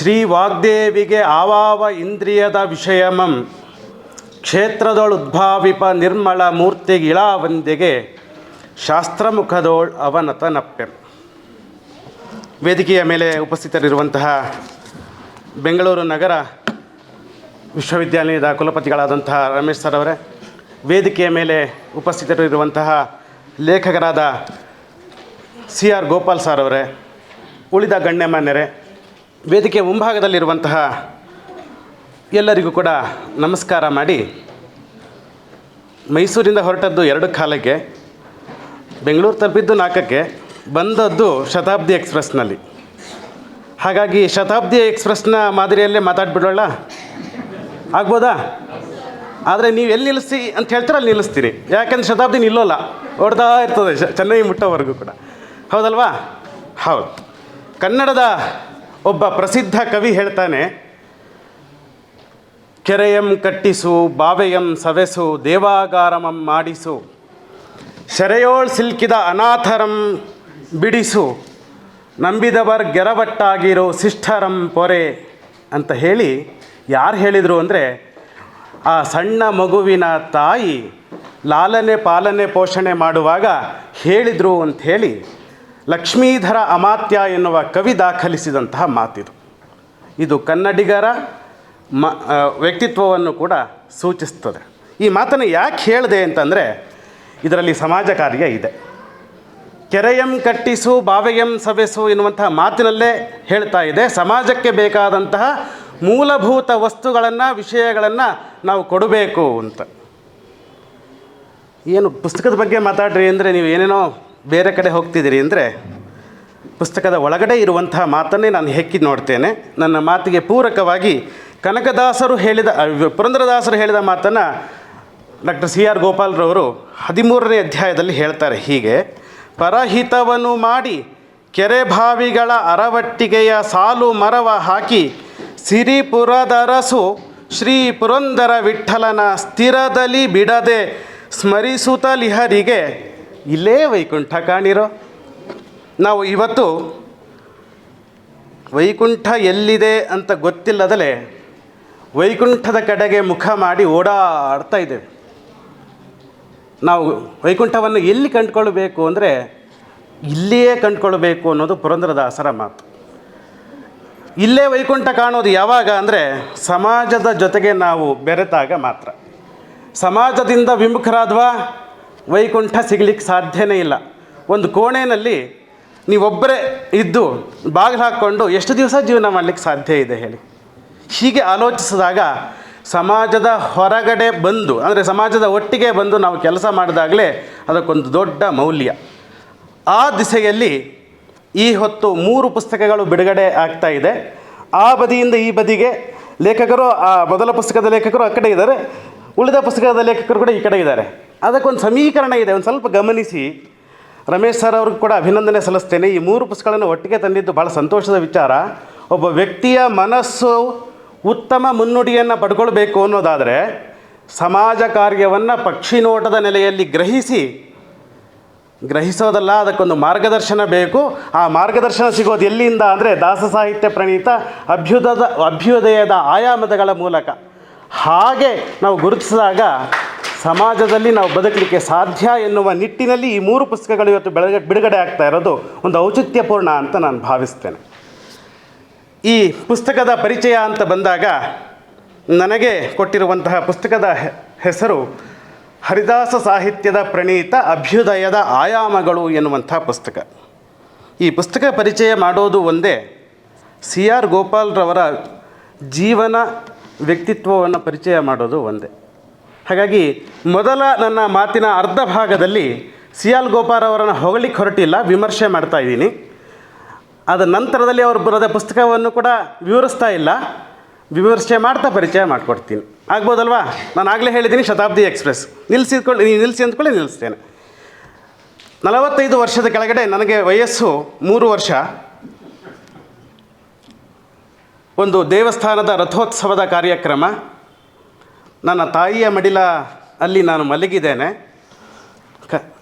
ಶ್ರೀ ವಾಗ್ದೇವಿಗೆ ಆವಾವ ಇಂದ್ರಿಯದ ವಿಷಯಮಂ ಕ್ಷೇತ್ರದೊಳುದ್ಭಾವಿಪ ನಿರ್ಮಲ ಮೂರ್ತಿಗಿಳಾವಂದಿಗೆ ಶಾಸ್ತ್ರಮುಖದೋಳ್ ಅವನತನಪ್ಪೆ. ವೇದಿಕೆಯ ಮೇಲೆ ಉಪಸ್ಥಿತರಿರುವಂತಹ ಬೆಂಗಳೂರು ನಗರ ವಿಶ್ವವಿದ್ಯಾಲಯದ ಕುಲಪತಿಗಳಾದಂತಹ ರಮೇಶ್ ಸರ್ ಅವರೇ, ವೇದಿಕೆಯ ಮೇಲೆ ಉಪಸ್ಥಿತರಿರುವಂತಹ ಲೇಖಕರಾದ CR ಗೋಪಾಲ್ ಸರ್ ಅವರೇ, ಉಳಿದ ಗಣ್ಯಮಾನ್ಯರೇ, ವೇದಿಕೆ ಮುಂಭಾಗದಲ್ಲಿರುವಂತಹ ಎಲ್ಲರಿಗೂ ಕೂಡ ನಮಸ್ಕಾರ ಮಾಡಿ, ಮೈಸೂರಿಂದ ಹೊರಟದ್ದು 2 ಕಾಲಕ್ಕೆ, ಬೆಂಗಳೂರು ತಲುಪಿದ್ದು 4ಕ್ಕೆ, ಬಂದದ್ದು ಶತಾಬ್ದಿ ಎಕ್ಸ್ಪ್ರೆಸ್ನಲ್ಲಿ. ಹಾಗಾಗಿ ಶತಾಬ್ದಿ ಎಕ್ಸ್ಪ್ರೆಸ್ನ ಮಾದರಿಯಲ್ಲೇ ಮಾತಾಡ್ಬಿಡೋಣ, ಆಗ್ಬೋದಾ? ಆದರೆ ನೀವು ಎಲ್ಲಿ ನಿಲ್ಲಿಸಿ ಅಂತ ಹೇಳ್ತಾರೆ ಅಲ್ಲಿ ನಿಲ್ಲಿಸ್ತೀನಿ, ಯಾಕೆಂದ್ರೆ ಶತಾಬ್ದಿ ನಿಲ್ಲೋಲ್ಲ, ಓಡ್ತಾ ಇರ್ತದೆ ಚೆನ್ನೈ ಮುಟ್ಟೋವರೆಗೂ ಕೂಡ, ಹೌದಲ್ವಾ? ಹೌದು. ಕನ್ನಡದ ಒಬ್ಬ ಪ್ರಸಿದ್ಧ ಕವಿ ಹೇಳ್ತಾನೆ, ಕೆರೆಯಂ ಕಟ್ಟಿಸು ಬಾವೆಯಂ ಸವೆಸು ದೇವಾಗಾರಮಂ ಮಾಡಿಸು ಶೆರೆಯೋಳ್ ಸಿಲ್ಕಿದ ಅನಾಥರಂ ಬಿಡಿಸು ನಂಬಿದವರ್ ಗೆರವಟ್ಟಾಗಿರೋ ಶಿಷ್ಟರಂ ಪೊರೆ ಅಂತ ಹೇಳಿ ಯಾರು ಹೇಳಿದರು ಅಂದರೆ, ಆ ಸಣ್ಣ ಮಗುವಿನ ತಾಯಿ ಲಾಲನೆ ಪಾಲನೆ ಪೋಷಣೆ ಮಾಡುವಾಗ ಹೇಳಿದರು ಅಂಥೇಳಿ ಲಕ್ಷ್ಮೀಧರ ಅಮಾತ್ಯ ಎನ್ನುವ ಕವಿ ದಾಖಲಿಸಿದಂತಹ ಮಾತಿದು. ಇದು ಕನ್ನಡಿಗರ ವ್ಯಕ್ತಿತ್ವವನ್ನು ಕೂಡ ಸೂಚಿಸ್ತದೆ. ಈ ಮಾತನ್ನು ಯಾಕೆ ಹೇಳಿದೆ ಅಂತಂದರೆ, ಇದರಲ್ಲಿ ಸಮಾಜ ಕಾರ್ಯ ಇದೆ. ಕೆರೆಯಂ ಕಟ್ಟಿಸು ಬಾವೆಯಂ ಸವೆಸು ಎನ್ನುವಂತಹ ಮಾತಿನಲ್ಲೇ ಹೇಳ್ತಾ ಇದೆ, ಸಮಾಜಕ್ಕೆ ಬೇಕಾದಂತಹ ಮೂಲಭೂತ ವಸ್ತುಗಳನ್ನು ವಿಷಯಗಳನ್ನು ನಾವು ಕೊಡಬೇಕು ಅಂತ. ಏನು ಪುಸ್ತಕದ ಬಗ್ಗೆ ಮಾತಾಡ್ರಿ ಅಂದರೆ ನೀವು ಏನೇನೋ ಬೇರೆ ಕಡೆ ಹೋಗ್ತಿದ್ದೀರಿ ಅಂದರೆ, ಪುಸ್ತಕದ ಒಳಗಡೆ ಇರುವಂತಹ ಮಾತನ್ನೇ ನಾನು ಹೆಕ್ಕಿ ನೋಡ್ತೇನೆ. ನನ್ನ ಮಾತಿಗೆ ಪೂರಕವಾಗಿ ಕನಕದಾಸರು ಹೇಳಿದ, ಪುರಂದರದಾಸರು ಹೇಳಿದ ಮಾತನ್ನು ಡಾಕ್ಟರ್ CR ಗೋಪಾಲ್ರವರು 13ನೇ ಅಧ್ಯಾಯದಲ್ಲಿ ಹೇಳ್ತಾರೆ ಹೀಗೆ: ಪರಹಿತವನ್ನು ಮಾಡಿ ಕೆರೆ ಬಾವಿಗಳ ಅರವಟ್ಟಿಗೆಯ ಸಾಲು ಮರವ ಹಾಕಿ ಸಿರಿಪುರದರಸು ಶ್ರೀ ಪುರಂದರ ವಿಠ್ಠಲನ ಸ್ಥಿರದಲ್ಲಿ ಬಿಡದೆ ಸ್ಮರಿಸುತ್ತಲಿಹರಿಗೆ ಇಲ್ಲೇ ವೈಕುಂಠ ಕಾಣಿರೋ. ನಾವು ಇವತ್ತು ವೈಕುಂಠ ಎಲ್ಲಿದೆ ಅಂತ ಗೊತ್ತಿಲ್ಲದಲೇ ವೈಕುಂಠದ ಕಡೆಗೆ ಮುಖ ಮಾಡಿ ಓಡಾಡ್ತಾ ಇದ್ದೇವೆ. ನಾವು ವೈಕುಂಠವನ್ನು ಎಲ್ಲಿ ಕಂಡುಕೊಳ್ಬೇಕು ಅಂದರೆ ಇಲ್ಲಿಯೇ ಕಂಡುಕೊಳ್ಬೇಕು ಅನ್ನೋದು ಪುರಂದರದಾಸರ ಮಾತು. ಇಲ್ಲೇ ವೈಕುಂಠ ಕಾಣೋದು ಯಾವಾಗ ಅಂದರೆ ಸಮಾಜದ ಜೊತೆಗೆ ನಾವು ಬೆರೆತಾಗ ಮಾತ್ರ. ಸಮಾಜದಿಂದ ವಿಮುಖರಾದ್ವಾ ವೈಕುಂಠ ಸಿಗಲಿಕ್ಕೆ ಸಾಧ್ಯನೇ ಇಲ್ಲ. ಒಂದು ಕೋಣೆಯಲ್ಲಿ ನೀವೊಬ್ಬರೇ ಇದ್ದು ಬಾಗಿಲು ಹಾಕ್ಕೊಂಡು ಎಷ್ಟು ದಿವಸ ಜೀವನ ಮಾಡಲಿಕ್ಕೆ ಸಾಧ್ಯ ಇದೆ ಹೇಳಿ? ಹೀಗೆ ಆಲೋಚಿಸಿದಾಗ ಸಮಾಜದ ಹೊರಗಡೆ ಬಂದು, ಅಂದರೆ ಸಮಾಜದ ಒಟ್ಟಿಗೆ ಬಂದು ನಾವು ಕೆಲಸ ಮಾಡಿದಾಗಲೇ ಅದಕ್ಕೊಂದು ದೊಡ್ಡ ಮೌಲ್ಯ. ಆ ದಿಸೆಯಲ್ಲಿ ಈ ಹೊತ್ತು 3 ಪುಸ್ತಕಗಳು ಬಿಡುಗಡೆ ಆಗ್ತಾ ಇದೆ. ಆ ಬದಿಯಿಂದ ಈ ಬದಿಗೆ ಲೇಖಕರು, ಆ ಮೊದಲ ಪುಸ್ತಕದ ಲೇಖಕರು ಆ ಕಡೆ ಇದ್ದಾರೆ, ಉಳಿದ ಪುಸ್ತಕದ ಲೇಖಕರು ಕೂಡ ಈ ಕಡೆ ಇದ್ದಾರೆ. ಅದಕ್ಕೊಂದು ಸಮೀಕರಣ ಇದೆ, ಒಂದು ಸ್ವಲ್ಪ ಗಮನಿಸಿ. ರಮೇಶ್ ಸರ್ ಅವ್ರಿಗೆ ಕೂಡ ಅಭಿನಂದನೆ ಸಲ್ಲಿಸ್ತೇನೆ. ಈ 3 ಪುಸ್ತಕಗಳನ್ನು ಒಟ್ಟಿಗೆ ತಂದಿದ್ದು ಭಾಳ ಸಂತೋಷದ ವಿಚಾರ. ಒಬ್ಬ ವ್ಯಕ್ತಿಯ ಮನಸ್ಸು ಉತ್ತಮ ಮುನ್ನುಡಿಯನ್ನು ಪಡ್ಕೊಳ್ಬೇಕು ಅನ್ನೋದಾದರೆ ಸಮಾಜ ಕಾರ್ಯವನ್ನು ಪಕ್ಷಿ ನೋಟದ ನೆಲೆಯಲ್ಲಿ ಗ್ರಹಿಸೋದಲ್ಲ, ಅದಕ್ಕೊಂದು ಮಾರ್ಗದರ್ಶನ ಬೇಕು. ಆ ಮಾರ್ಗದರ್ಶನ ಸಿಗೋದು ಎಲ್ಲಿಂದ ಅಂದರೆ ದಾಸ ಸಾಹಿತ್ಯ ಪ್ರಣೀತ ಅಭ್ಯುದಯದ ಆಯಾಮಗಳ ಮೂಲಕ. ಹಾಗೆ ನಾವು ಗುರುತಿಸಿದಾಗ ಸಮಾಜದಲ್ಲಿ ನಾವು ಬದುಕಲಿಕ್ಕೆ ಸಾಧ್ಯ ಎನ್ನುವ ನಿಟ್ಟಿನಲ್ಲಿ ಈ 3 ಪುಸ್ತಕಗಳು ಇವತ್ತು ಬಿಡುಗಡೆ ಆಗ್ತಾ ಇರೋದು ಒಂದು ಔಚಿತ್ಯಪೂರ್ಣ ಅಂತ ನಾನು ಭಾವಿಸ್ತೇನೆ. ಈ ಪುಸ್ತಕದ ಪರಿಚಯ ಅಂತ ಬಂದಾಗ ನನಗೆ ಕೊಟ್ಟಿರುವಂತಹ ಪುಸ್ತಕದ ಹೆಸರು ಹರಿದಾಸ ಸಾಹಿತ್ಯದ ಪ್ರಣೀತ ಅಭ್ಯುದಯದ ಆಯಾಮಗಳು ಎನ್ನುವಂಥ ಪುಸ್ತಕ. ಈ ಪುಸ್ತಕ ಪರಿಚಯ ಮಾಡೋದು ಒಂದೇ, CR ಗೋಪಾಲ್ರವರ ಜೀವನ ವ್ಯಕ್ತಿತ್ವವನ್ನು ಪರಿಚಯ ಮಾಡೋದು ಒಂದೇ. ಹಾಗಾಗಿ ಮೊದಲ ನನ್ನ ಮಾತಿನ ಅರ್ಧ ಭಾಗದಲ್ಲಿ CR ಗೋಪಾಲ್ ಅವರನ್ನು ಹೊಗಳಿಕ್ಕೆ ಹೊರಟಿಲ್ಲ, ವಿಮರ್ಶೆ ಮಾಡ್ತಾ ಇದ್ದೀನಿ. ಅದರ ನಂತರದಲ್ಲಿ ಅವರು ಬರೆದ ಪುಸ್ತಕವನ್ನು ಕೂಡ ವಿವರಿಸ್ತಾ ಇಲ್ಲ, ವಿಮರ್ಶೆ ಮಾಡ್ತಾ ಪರಿಚಯ ಮಾಡಿಕೊಡ್ತೀನಿ. ಆಗ್ಬೋದಲ್ವಾ? ನಾನು ಆಗಲೇ ಹೇಳಿದ್ದೀನಿ ಶತಾಬ್ದಿ ಎಕ್ಸ್ಪ್ರೆಸ್ ನಿಲ್ಲಿಸಿ ಅಂದ್ಕೊಳ್ಳಿ ನಿಲ್ಲಿಸ್ತೇನೆ. 45 ವರ್ಷದ ಕೆಳಗಡೆ ನನಗೆ ವಯಸ್ಸು 3 ವರ್ಷ. ಒಂದು ದೇವಸ್ಥಾನದ ರಥೋತ್ಸವದ ಕಾರ್ಯಕ್ರಮ, ನನ್ನ ತಾಯಿಯ ಮಡಿಲ ಅಲ್ಲಿ ನಾನು ಮಲಗಿದ್ದೇನೆ.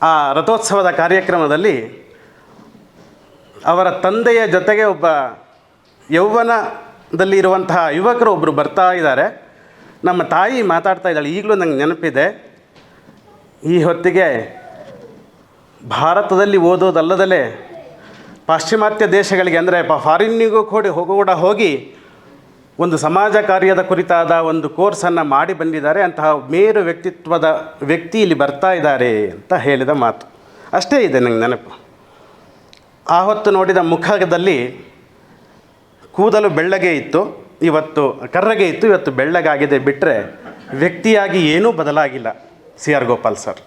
ಆ ರಥೋತ್ಸವದ ಕಾರ್ಯಕ್ರಮದಲ್ಲಿ ಅವರ ತಂದೆಯ ಜೊತೆಗೆ ಒಬ್ಬ ಯೌವನ ದಲ್ಲಿ ಇರುವಂತಹ ಯುವಕರು ಒಬ್ಬರು ಬರ್ತಾ ಇದ್ದಾರೆ. ನಮ್ಮ ತಾಯಿ ಮಾತಾಡ್ತಾ ಇದ್ದಾಳೆ, ಈಗಲೂ ನಂಗೆ ನೆನಪಿದೆ. ಈ ಹೊತ್ತಿಗೆ ಭಾರತದಲ್ಲಿ ಓದೋದಲ್ಲದಲೇ ಪಾಶ್ಚಿಮಾತ್ಯ ದೇಶಗಳಿಗೆ ಅಂದರೆ ಫಾರಿನ್ನಿಗೂ ಕೂಡ ಹೋಗಿ ಒಂದು ಸಮಾಜ ಕಾರ್ಯದ ಕುರಿತಾದ ಒಂದು ಕೋರ್ಸನ್ನು ಮಾಡಿ ಬಂದಿದ್ದಾರೆ. ಅಂತಹ ಮೇರು ವ್ಯಕ್ತಿತ್ವದ ವ್ಯಕ್ತಿ ಇಲ್ಲಿ ಬರ್ತಾ ಇದ್ದಾರೆ ಅಂತ ಹೇಳಿದ ಮಾತು ಅಷ್ಟೇ ಇದೆ ನಂಗೆ ನೆನಪು. ಆ ಹೊತ್ತು ನೋಡಿದ ಮುಖದಲ್ಲಿ ಕೂದಲು ಬೆಳ್ಳಗೆ ಇತ್ತು, ಇವತ್ತು ಕರ್ರಗೆ ಇತ್ತು, ಇವತ್ತು ಬೆಳ್ಳಗಾಗಿದೆ. ಬಿಟ್ಟರೆ ವ್ಯಕ್ತಿಯಾಗಿ ಏನೂ ಬದಲಾಗಿಲ್ಲ ಸಿ.ಆರ್. ಗೋಪಾಲ್ ಸರ್.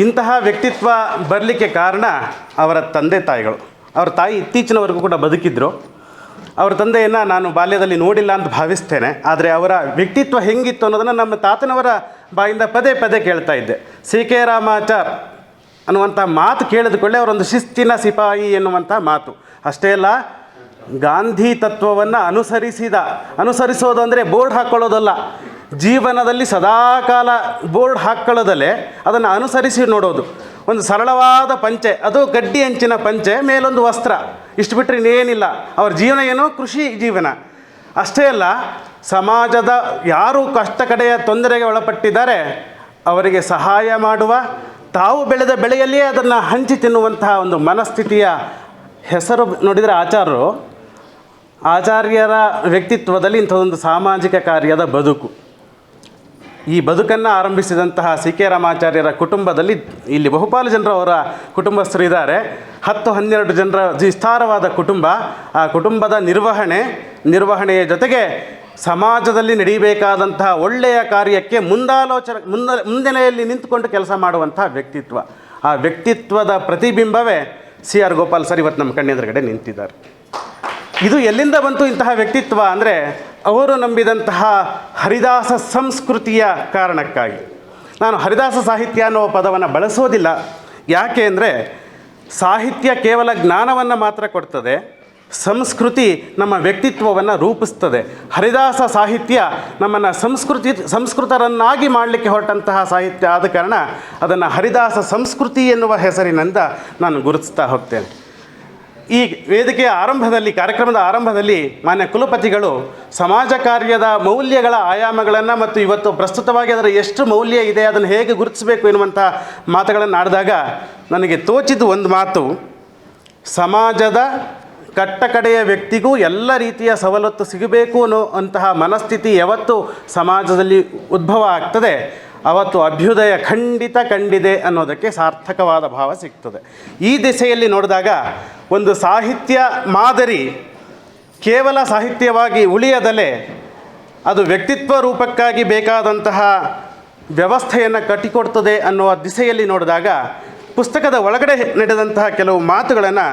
ಇಂತಹ ವ್ಯಕ್ತಿತ್ವ ಬರಲಿಕ್ಕೆ ಕಾರಣ ಅವರ ತಂದೆ ತಾಯಿಗಳು. ಅವರ ತಾಯಿ ಇತ್ತೀಚಿನವರೆಗೂ ಕೂಡ ಬದುಕಿದ್ರು. ಅವರ ತಂದೆಯನ್ನು ನಾನು ಬಾಲ್ಯದಲ್ಲಿ ನೋಡಿಲ್ಲ ಅಂತ ಭಾವಿಸ್ತೇನೆ. ಆದರೆ ಅವರ ವ್ಯಕ್ತಿತ್ವ ಹೆಂಗಿತ್ತು ಅನ್ನೋದನ್ನು ನಮ್ಮ ತಾತನವರ ಬಾಯಿಂದ ಪದೇ ಪದೇ ಕೇಳ್ತಾ ಇದ್ದೆ. ಸಿ.ಕೆ. ರಾಮಾಚಾರ್ ಅನ್ನುವಂಥ ಮಾತು ಕೇಳಿದುಕೊಳ್ಳೆ ಅವರೊಂದು ಶಿಸ್ತಿನ ಸಿಪಾಯಿ ಎನ್ನುವಂಥ ಮಾತು. ಅಷ್ಟೇ ಅಲ್ಲ, ಗಾಂಧಿ ತತ್ವವನ್ನು ಅನುಸರಿಸೋದು ಅಂದರೆ ಬೋರ್ಡ್ ಹಾಕ್ಕೊಳ್ಳೋದಲ್ಲ, ಜೀವನದಲ್ಲಿ ಸದಾಕಾಲ ಬೋರ್ಡ್ ಹಾಕ್ಕೊಳ್ಳೋದಲ್ಲೇ ಅದನ್ನು ಅನುಸರಿಸಿ ನೋಡೋದು. ಒಂದು ಸರಳವಾದ ಪಂಚೆ, ಅದು ಗಡ್ಡಿ ಅಂಚಿನ ಪಂಚೆ, ಮೇಲೊಂದು ವಸ್ತ್ರ, ಇಷ್ಟು ಬಿಟ್ಟರೆ ಇನ್ನೇನಿಲ್ಲ. ಅವ್ರ ಜೀವನ ಏನೋ ಕೃಷಿ ಜೀವನ. ಅಷ್ಟೇ ಅಲ್ಲ, ಸಮಾಜದ ಯಾರು ಕಷ್ಟ ಕಡೆಯ ತೊಂದರೆಗೆ ಒಳಪಟ್ಟಿದ್ದಾರೆ ಅವರಿಗೆ ಸಹಾಯ ಮಾಡುವ, ತಾವು ಬೆಳೆದ ಬೆಳೆಯಲ್ಲಿಯೇ ಅದನ್ನು ಹಂಚಿ ತಿನ್ನುವಂತಹ ಒಂದು ಮನಸ್ಥಿತಿಯ ಹೆಸರು ನೋಡಿದರೆ ಆಚಾರ್ಯರ ವ್ಯಕ್ತಿತ್ವದಲ್ಲಿ ಇಂಥದ್ದೊಂದು ಸಾಮಾಜಿಕ ಕಾರ್ಯದ ಬದುಕು. ಈ ಬದುಕನ್ನು ಆರಂಭಿಸಿದಂತಹ ಸಿ.ಕೆ. ರಾಮಾಚಾರ್ಯರ ಕುಟುಂಬದಲ್ಲಿ ಇಲ್ಲಿ ಬಹುಪಾಲು ಜನರು ಅವರ ಕುಟುಂಬಸ್ಥರು ಇದ್ದಾರೆ. 10-12 ಜನರ ವಿಸ್ತಾರವಾದ ಕುಟುಂಬ. ಆ ಕುಟುಂಬದ ನಿರ್ವಹಣೆಯ ಜೊತೆಗೆ ಸಮಾಜದಲ್ಲಿ ನಡೀಬೇಕಾದಂತಹ ಒಳ್ಳೆಯ ಕಾರ್ಯಕ್ಕೆ ಮುಂದೆನೆಯಲ್ಲಿ ನಿಂತುಕೊಂಡು ಕೆಲಸ ಮಾಡುವಂತಹ ವ್ಯಕ್ತಿತ್ವ. ಆ ವ್ಯಕ್ತಿತ್ವದ ಪ್ರತಿಬಿಂಬವೇ ಸಿ.ಆರ್. ಗೋಪಾಲ್ ಸರ್ ಇವತ್ತು ನಮ್ಮ ಕಣ್ಣೆದುರುಗಡೆ ನಿಂತಿದ್ದಾರೆ. ಇದು ಎಲ್ಲಿಂದ ಬಂತು ಇಂತಹ ವ್ಯಕ್ತಿತ್ವ ಅಂದರೆ ಅವರು ನಂಬಿದಂತಹ ಹರಿದಾಸ ಸಂಸ್ಕೃತಿಯ ಕಾರಣಕ್ಕಾಗಿ. ನಾನು ಹರಿದಾಸ ಸಾಹಿತ್ಯ ಅನ್ನೋ ಪದವನ್ನು ಬಳಸೋದಿಲ್ಲ. ಯಾಕೆ ಅಂದರೆ ಸಾಹಿತ್ಯ ಕೇವಲ ಜ್ಞಾನವನ್ನು ಮಾತ್ರ ಕೊಡ್ತದೆ, ಸಂಸ್ಕೃತಿ ನಮ್ಮ ವ್ಯಕ್ತಿತ್ವವನ್ನು ರೂಪಿಸ್ತದೆ. ಹರಿದಾಸ ಸಾಹಿತ್ಯ ನಮ್ಮನ್ನು ಸಂಸ್ಕೃತರನ್ನಾಗಿ ಮಾಡಲಿಕ್ಕೆ ಹೊರಟಂತಹ ಸಾಹಿತ್ಯ ಆದ ಕಾರಣ ಅದನ್ನು ಹರಿದಾಸ ಸಂಸ್ಕೃತಿ ಎನ್ನುವ ಹೆಸರಿನಿಂದ ನಾನು ಗುರುತಿಸ್ತಾ ಹೋಗ್ತೇನೆ. ಈ ವೇದಿಕೆಯ ಕಾರ್ಯಕ್ರಮದ ಆರಂಭದಲ್ಲಿ ಮಾನ್ಯ ಕುಲಪತಿಗಳು ಸಮಾಜ ಕಾರ್ಯದ ಮೌಲ್ಯಗಳ ಆಯಾಮಗಳನ್ನು ಮತ್ತು ಇವತ್ತು ಪ್ರಸ್ತುತವಾಗಿ ಅದರ ಎಷ್ಟು ಮೌಲ್ಯ ಇದೆ, ಅದನ್ನು ಹೇಗೆ ಗುರುತಿಸಬೇಕು ಎನ್ನುವಂಥ ಮಾತುಗಳನ್ನು ಆಡಿದಾಗ ನನಗೆ ತೋಚಿದ್ದು ಒಂದು ಮಾತು, ಸಮಾಜದ ಕಟ್ಟಕಡೆಯ ವ್ಯಕ್ತಿಗೂ ಎಲ್ಲ ರೀತಿಯ ಸವಲತ್ತು ಸಿಗಬೇಕು ಅನ್ನುವಂತಹ ಮನಸ್ಥಿತಿ ಯಾವತ್ತು ಸಮಾಜದಲ್ಲಿ ಉದ್ಭವ ಆಗ್ತದೆ ಅವತ್ತು ಅಭ್ಯುದಯ ಖಂಡಿತ ಕಂಡಿದೆ ಅನ್ನೋದಕ್ಕೆ ಸಾರ್ಥಕವಾದ ಭಾವ ಸಿಗ್ತದೆ. ಈ ದಿಸೆಯಲ್ಲಿ ನೋಡಿದಾಗ ಒಂದು ಸಾಹಿತ್ಯ ಮಾದರಿ ಕೇವಲ ಸಾಹಿತ್ಯವಾಗಿ ಉಳಿಯದಲೇ ಅದು ವ್ಯಕ್ತಿತ್ವ ರೂಪಕ್ಕಾಗಿ ಬೇಕಾದಂತಹ ವ್ಯವಸ್ಥೆಯನ್ನು ಕಟ್ಟಿಕೊಡ್ತದೆ ಅನ್ನುವ ದಿಸೆಯಲ್ಲಿ ನೋಡಿದಾಗ ಪುಸ್ತಕದ ಒಳಗಡೆ ನಡೆದಂತಹ ಕೆಲವು ಮಾತುಗಳನ್ನು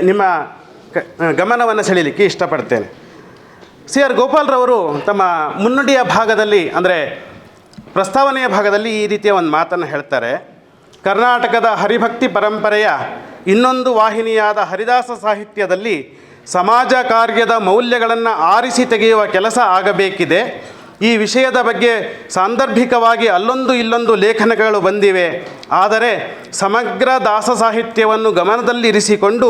ನಿಮ್ಮ ಗಮನವನ್ನು ಸೆಳೀಲಿಕ್ಕೆ ಇಷ್ಟಪಡ್ತೇನೆ. ಸಿ.ಆರ್. ಗೋಪಾಲ್ರವರು ತಮ್ಮ ಮುನ್ನುಡಿಯ ಭಾಗದಲ್ಲಿ ಅಂದರೆ ಪ್ರಸ್ತಾವನೆಯ ಭಾಗದಲ್ಲಿ ಈ ರೀತಿಯ ಒಂದು ಮಾತನ್ನು ಹೇಳ್ತಾರೆ. ಕರ್ನಾಟಕದ ಹರಿಭಕ್ತಿ ಪರಂಪರೆಯ ಇನ್ನೊಂದು ವಾಹಿನಿಯಾದ ಹರಿದಾಸ ಸಾಹಿತ್ಯದಲ್ಲಿ ಸಮಾಜ ಕಾರ್ಯದ ಮೌಲ್ಯಗಳನ್ನು ಆರಿಸಿ ತೆಗೆಯುವ ಕೆಲಸ ಆಗಬೇಕಿದೆ. ಈ ವಿಷಯದ ಬಗ್ಗೆ ಸಾಂದರ್ಭಿಕವಾಗಿ ಅಲ್ಲೊಂದು ಇಲ್ಲೊಂದು ಲೇಖನಗಳು ಬಂದಿವೆ. ಆದರೆ ಸಮಗ್ರ ದಾಸ ಸಾಹಿತ್ಯವನ್ನು ಗಮನದಲ್ಲಿರಿಸಿಕೊಂಡು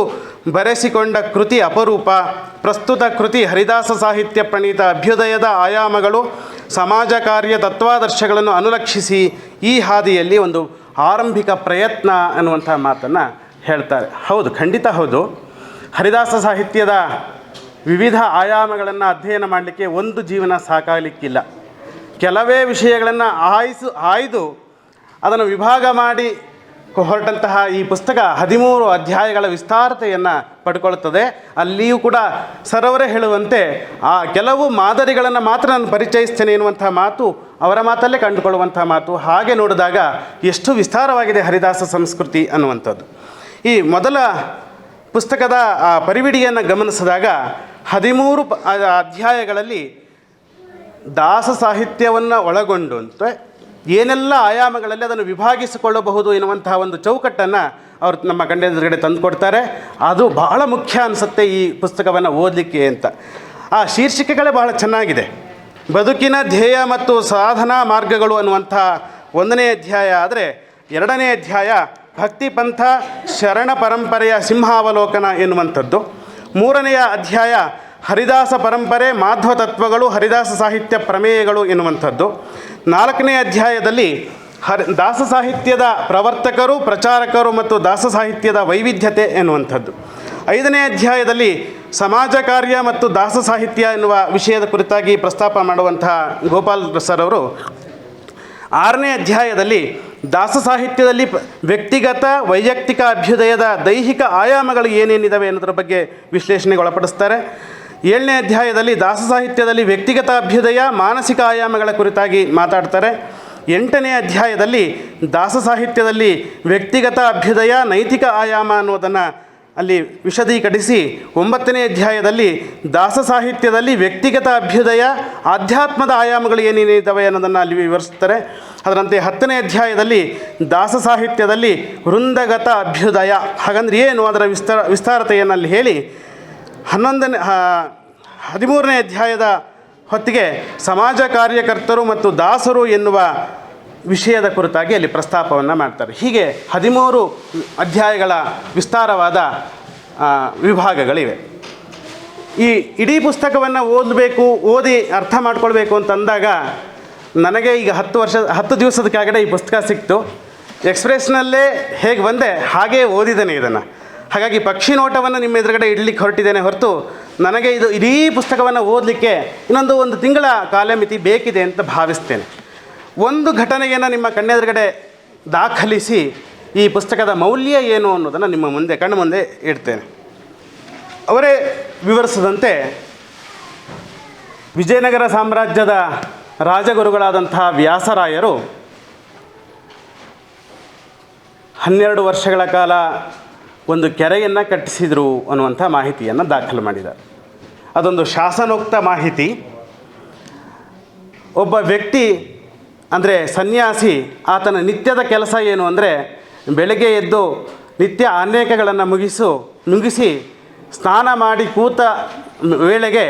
ಬರೆಸಿಕೊಂಡ ಕೃತಿ ಅಪರೂಪ. ಪ್ರಸ್ತುತ ಕೃತಿ ಹರಿದಾಸ ಸಾಹಿತ್ಯ ಪ್ರಣೀತ ಅಭ್ಯುದಯದ ಆಯಾಮಗಳು, ಸಮಾಜ ಕಾರ್ಯ ತತ್ವಾದರ್ಶಗಳನ್ನು ಅನುಲಕ್ಷಿಸಿ ಈ ಹಾದಿಯಲ್ಲಿ ಒಂದು ಆರಂಭಿಕ ಪ್ರಯತ್ನ ಅನ್ನುವಂಥ ಮಾತನ್ನು ಹೇಳ್ತಾರೆ. ಹೌದು, ಖಂಡಿತ ಹೌದು. ಹರಿದಾಸ ಸಾಹಿತ್ಯದ ವಿವಿಧ ಆಯಾಮಗಳನ್ನು ಅಧ್ಯಯನ ಮಾಡಲಿಕ್ಕೆ ಒಂದು ಜೀವನ ಸಾಕಾಗಲಿಕ್ಕಿಲ್ಲ. ಕೆಲವೇ ವಿಷಯಗಳನ್ನು ಆಯ್ದು ಅದನ್ನು ವಿಭಾಗ ಮಾಡಿ ಹೊರಟಂತಹ ಈ ಪುಸ್ತಕ 13 ಅಧ್ಯಾಯಗಳ ವಿಸ್ತಾರತೆಯನ್ನು ಪಡ್ಕೊಳ್ತದೆ. ಅಲ್ಲಿಯೂ ಕೂಡ ಸರವರೇ ಹೇಳುವಂತೆ ಆ ಕೆಲವು ಮಾದರಿಗಳನ್ನು ಮಾತ್ರ ನಾನು ಪರಿಚಯಿಸ್ತೇನೆ ಎನ್ನುವಂಥ ಮಾತು ಅವರ ಮಾತಲ್ಲೇ ಕಂಡುಕೊಳ್ಳುವಂಥ ಮಾತು. ಹಾಗೆ ನೋಡಿದಾಗ ಎಷ್ಟು ವಿಸ್ತಾರವಾಗಿದೆ ಹರಿದಾಸ ಸಂಸ್ಕೃತಿ ಅನ್ನುವಂಥದ್ದು. ಈ ಮೊದಲ ಪುಸ್ತಕದ ಆ ಪರಿವಿಡಿಯನ್ನು ಗಮನಿಸಿದಾಗ 13 ಅಧ್ಯಾಯಗಳಲ್ಲಿ ದಾಸ ಸಾಹಿತ್ಯವನ್ನು ಒಳಗೊಂಡಂತೆ ಏನೆಲ್ಲ ಆಯಾಮಗಳಲ್ಲಿ ಅದನ್ನು ವಿಭಾಗಿಸಿಕೊಳ್ಳಬಹುದು ಎನ್ನುವಂತಹ ಒಂದು ಚೌಕಟ್ಟನ್ನು ಅವರು ನಮ್ಮ ಕಣ್ಣೆದುರುಗಡೆ ತಂದುಕೊಡ್ತಾರೆ. ಅದು ಬಹಳ ಮುಖ್ಯ ಅನಿಸುತ್ತೆ ಈ ಪುಸ್ತಕವನ್ನು ಓದಲಿಕ್ಕೆ ಅಂತ. ಆ ಶೀರ್ಷಿಕೆಗಳೇ ಬಹಳ ಚೆನ್ನಾಗಿದೆ. ಬದುಕಿನ ಧ್ಯೇಯ ಮತ್ತು ಸಾಧನಾ ಮಾರ್ಗಗಳು ಅನ್ನುವಂಥ 1ನೇ ಅಧ್ಯಾಯ ಆದರೆ 2ನೇ ಅಧ್ಯಾಯ ಭಕ್ತಿಪಂಥ ಶರಣ ಪರಂಪರೆಯ ಸಿಂಹಾವಲೋಕನ ಎನ್ನುವಂಥದ್ದು. 3ನೆಯ ಅಧ್ಯಾಯ ಹರಿದಾಸ ಪರಂಪರೆ, ಮಾಧ್ವ ತತ್ವಗಳು, ಹರಿದಾಸ ಸಾಹಿತ್ಯ ಪ್ರಮೇಯಗಳು ಎನ್ನುವಂಥದ್ದು. 4ನೇ ಅಧ್ಯಾಯದಲ್ಲಿ ದಾಸ ಸಾಹಿತ್ಯದ ಪ್ರವರ್ತಕರು, ಪ್ರಚಾರಕರು ಮತ್ತು ದಾಸ ಸಾಹಿತ್ಯದ ವೈವಿಧ್ಯತೆ ಎನ್ನುವಂಥದ್ದು. 5ನೇ ಅಧ್ಯಾಯದಲ್ಲಿ ಸಮಾಜ ಕಾರ್ಯ ಮತ್ತು ದಾಸ ಸಾಹಿತ್ಯ ಎನ್ನುವ ವಿಷಯದ ಕುರಿತಾಗಿ ಪ್ರಸ್ತಾಪ ಮಾಡುವಂತಹ ಗೋಪಾಲ್ ಸರ್ ಅವರು 6ನೇ ಅಧ್ಯಾಯದಲ್ಲಿ ದಾಸ ಸಾಹಿತ್ಯದಲ್ಲಿ ವ್ಯಕ್ತಿಗತ ವೈಯಕ್ತಿಕ ಅಭ್ಯುದಯದ ದೈಹಿಕ ಆಯಾಮಗಳು ಏನೇನಿದ್ದಾವೆ ಅನ್ನೋದ್ರ ಬಗ್ಗೆ ವಿಶ್ಲೇಷಣೆಗೆ ಒಳಪಡಿಸ್ತಾರೆ. 7ನೇ ಅಧ್ಯಾಯದಲ್ಲಿ ದಾಸ ಸಾಹಿತ್ಯದಲ್ಲಿ ವ್ಯಕ್ತಿಗತ ಅಭ್ಯುದಯ, ಮಾನಸಿಕ ಆಯಾಮಗಳ ಕುರಿತಾಗಿ ಮಾತಾಡ್ತಾರೆ. 8ನೇ ಅಧ್ಯಾಯದಲ್ಲಿ ದಾಸ ಸಾಹಿತ್ಯದಲ್ಲಿ ವ್ಯಕ್ತಿಗತ ಅಭ್ಯುದಯ, ನೈತಿಕ ಆಯಾಮ ಅನ್ನೋದನ್ನು ಅಲ್ಲಿ ವಿಶದೀಕರಿಸಿ 9ನೇ ಅಧ್ಯಾಯದಲ್ಲಿ ದಾಸ ಸಾಹಿತ್ಯದಲ್ಲಿ ವ್ಯಕ್ತಿಗತ ಅಭ್ಯುದಯ, ಆಧ್ಯಾತ್ಮದ ಆಯಾಮಗಳು ಏನೇನಿದ್ದಾವೆ ಅನ್ನೋದನ್ನು ಅಲ್ಲಿ ವಿವರಿಸ್ತಾರೆ. ಅದರಂತೆ 10ನೇ ಅಧ್ಯಾಯದಲ್ಲಿ ದಾಸ ಸಾಹಿತ್ಯದಲ್ಲಿ ವೃಂದಗತ ಅಭ್ಯುದಯ ಹಾಗಂದ್ರೆ ಏನು ಅದರ ವಿಸ್ತಾರತೆಯನ್ನು ಅಲ್ಲಿ ಹೇಳಿ 13ನೇ ಅಧ್ಯಾಯದ ಹೊತ್ತಿಗೆ ಸಮಾಜ ಕಾರ್ಯಕರ್ತರು ಮತ್ತು ದಾಸರು ಎನ್ನುವ ವಿಷಯದ ಕುರಿತಾಗಿ ಅಲ್ಲಿ ಪ್ರಸ್ತಾಪವನ್ನು ಮಾಡ್ತಾರೆ. ಹೀಗೆ 13 ಅಧ್ಯಾಯಗಳ ವಿಸ್ತಾರವಾದ ವಿಭಾಗಗಳಿವೆ. ಈ ಇಡೀ ಪುಸ್ತಕವನ್ನು ಓದಿ ಅರ್ಥ ಮಾಡ್ಕೊಳ್ಬೇಕು ಅಂತಂದಾಗ ನನಗೆ ಈಗ 10 ದಿವಸದ ಕೆಳಗಡೆ ಈ ಪುಸ್ತಕ ಸಿಕ್ತು. ಎಕ್ಸ್ಪ್ರೆಸ್ನಲ್ಲೇ ಹೇಗೆ ಬಂದೆ ಹಾಗೇ ಓದಿದ್ದೇನೆ ಇದನ್ನು. ಹಾಗಾಗಿ ಪಕ್ಷಿ ನೋಟವನ್ನು ನಿಮ್ಮ ಎದುರುಗಡೆ ಇಡಲಿಕ್ಕೆ ಹೊರಟಿದ್ದೇನೆ ಹೊರತು ನನಗೆ ಇದು ಇಡೀ ಪುಸ್ತಕವನ್ನು ಓದಲಿಕ್ಕೆ ಒಂದು ತಿಂಗಳ ಕಾಲಮಿತಿ ಬೇಕಿದೆ ಅಂತ ಭಾವಿಸ್ತೇನೆ. ಒಂದು ಘಟನೆಯನ್ನು ನಿಮ್ಮ ಕಣ್ಣೆದುರುಗಡೆ ದಾಖಲಿಸಿ ಈ ಪುಸ್ತಕದ ಮೌಲ್ಯ ಏನು ಅನ್ನೋದನ್ನು ನಿಮ್ಮ ಕಣ್ಣು ಮುಂದೆ ಇಡ್ತೇನೆ. ಅವರೇ ವಿವರಿಸಿದಂತೆ ವಿಜಯನಗರ ಸಾಮ್ರಾಜ್ಯದ ರಾಜಗುರುಗಳಾದಂತಹ ವ್ಯಾಸರಾಯರು 12 ವರ್ಷಗಳ ಕಾಲ ಒಂದು ಕೆರೆಯನ್ನು ಕಟ್ಟಿಸಿದರು ಅನ್ನುವಂಥ ಮಾಹಿತಿಯನ್ನು ದಾಖಲು ಮಾಡಿದ್ದಾರೆ. ಅದೊಂದು ಶಾಸನೋಕ್ತ ಮಾಹಿತಿ. ಒಬ್ಬ ವ್ಯಕ್ತಿ ಅಂದರೆ ಸನ್ಯಾಸಿ, ಆತನ ನಿತ್ಯದ ಕೆಲಸ ಏನು ಅಂದರೆ ಬೆಳಗ್ಗೆ ಎದ್ದು ನಿತ್ಯ ಅನೇಕಗಳನ್ನು ಮುಗಿಸಿ ಸ್ನಾನ ಮಾಡಿ ಕೂತ ವೇಳೆಗೆ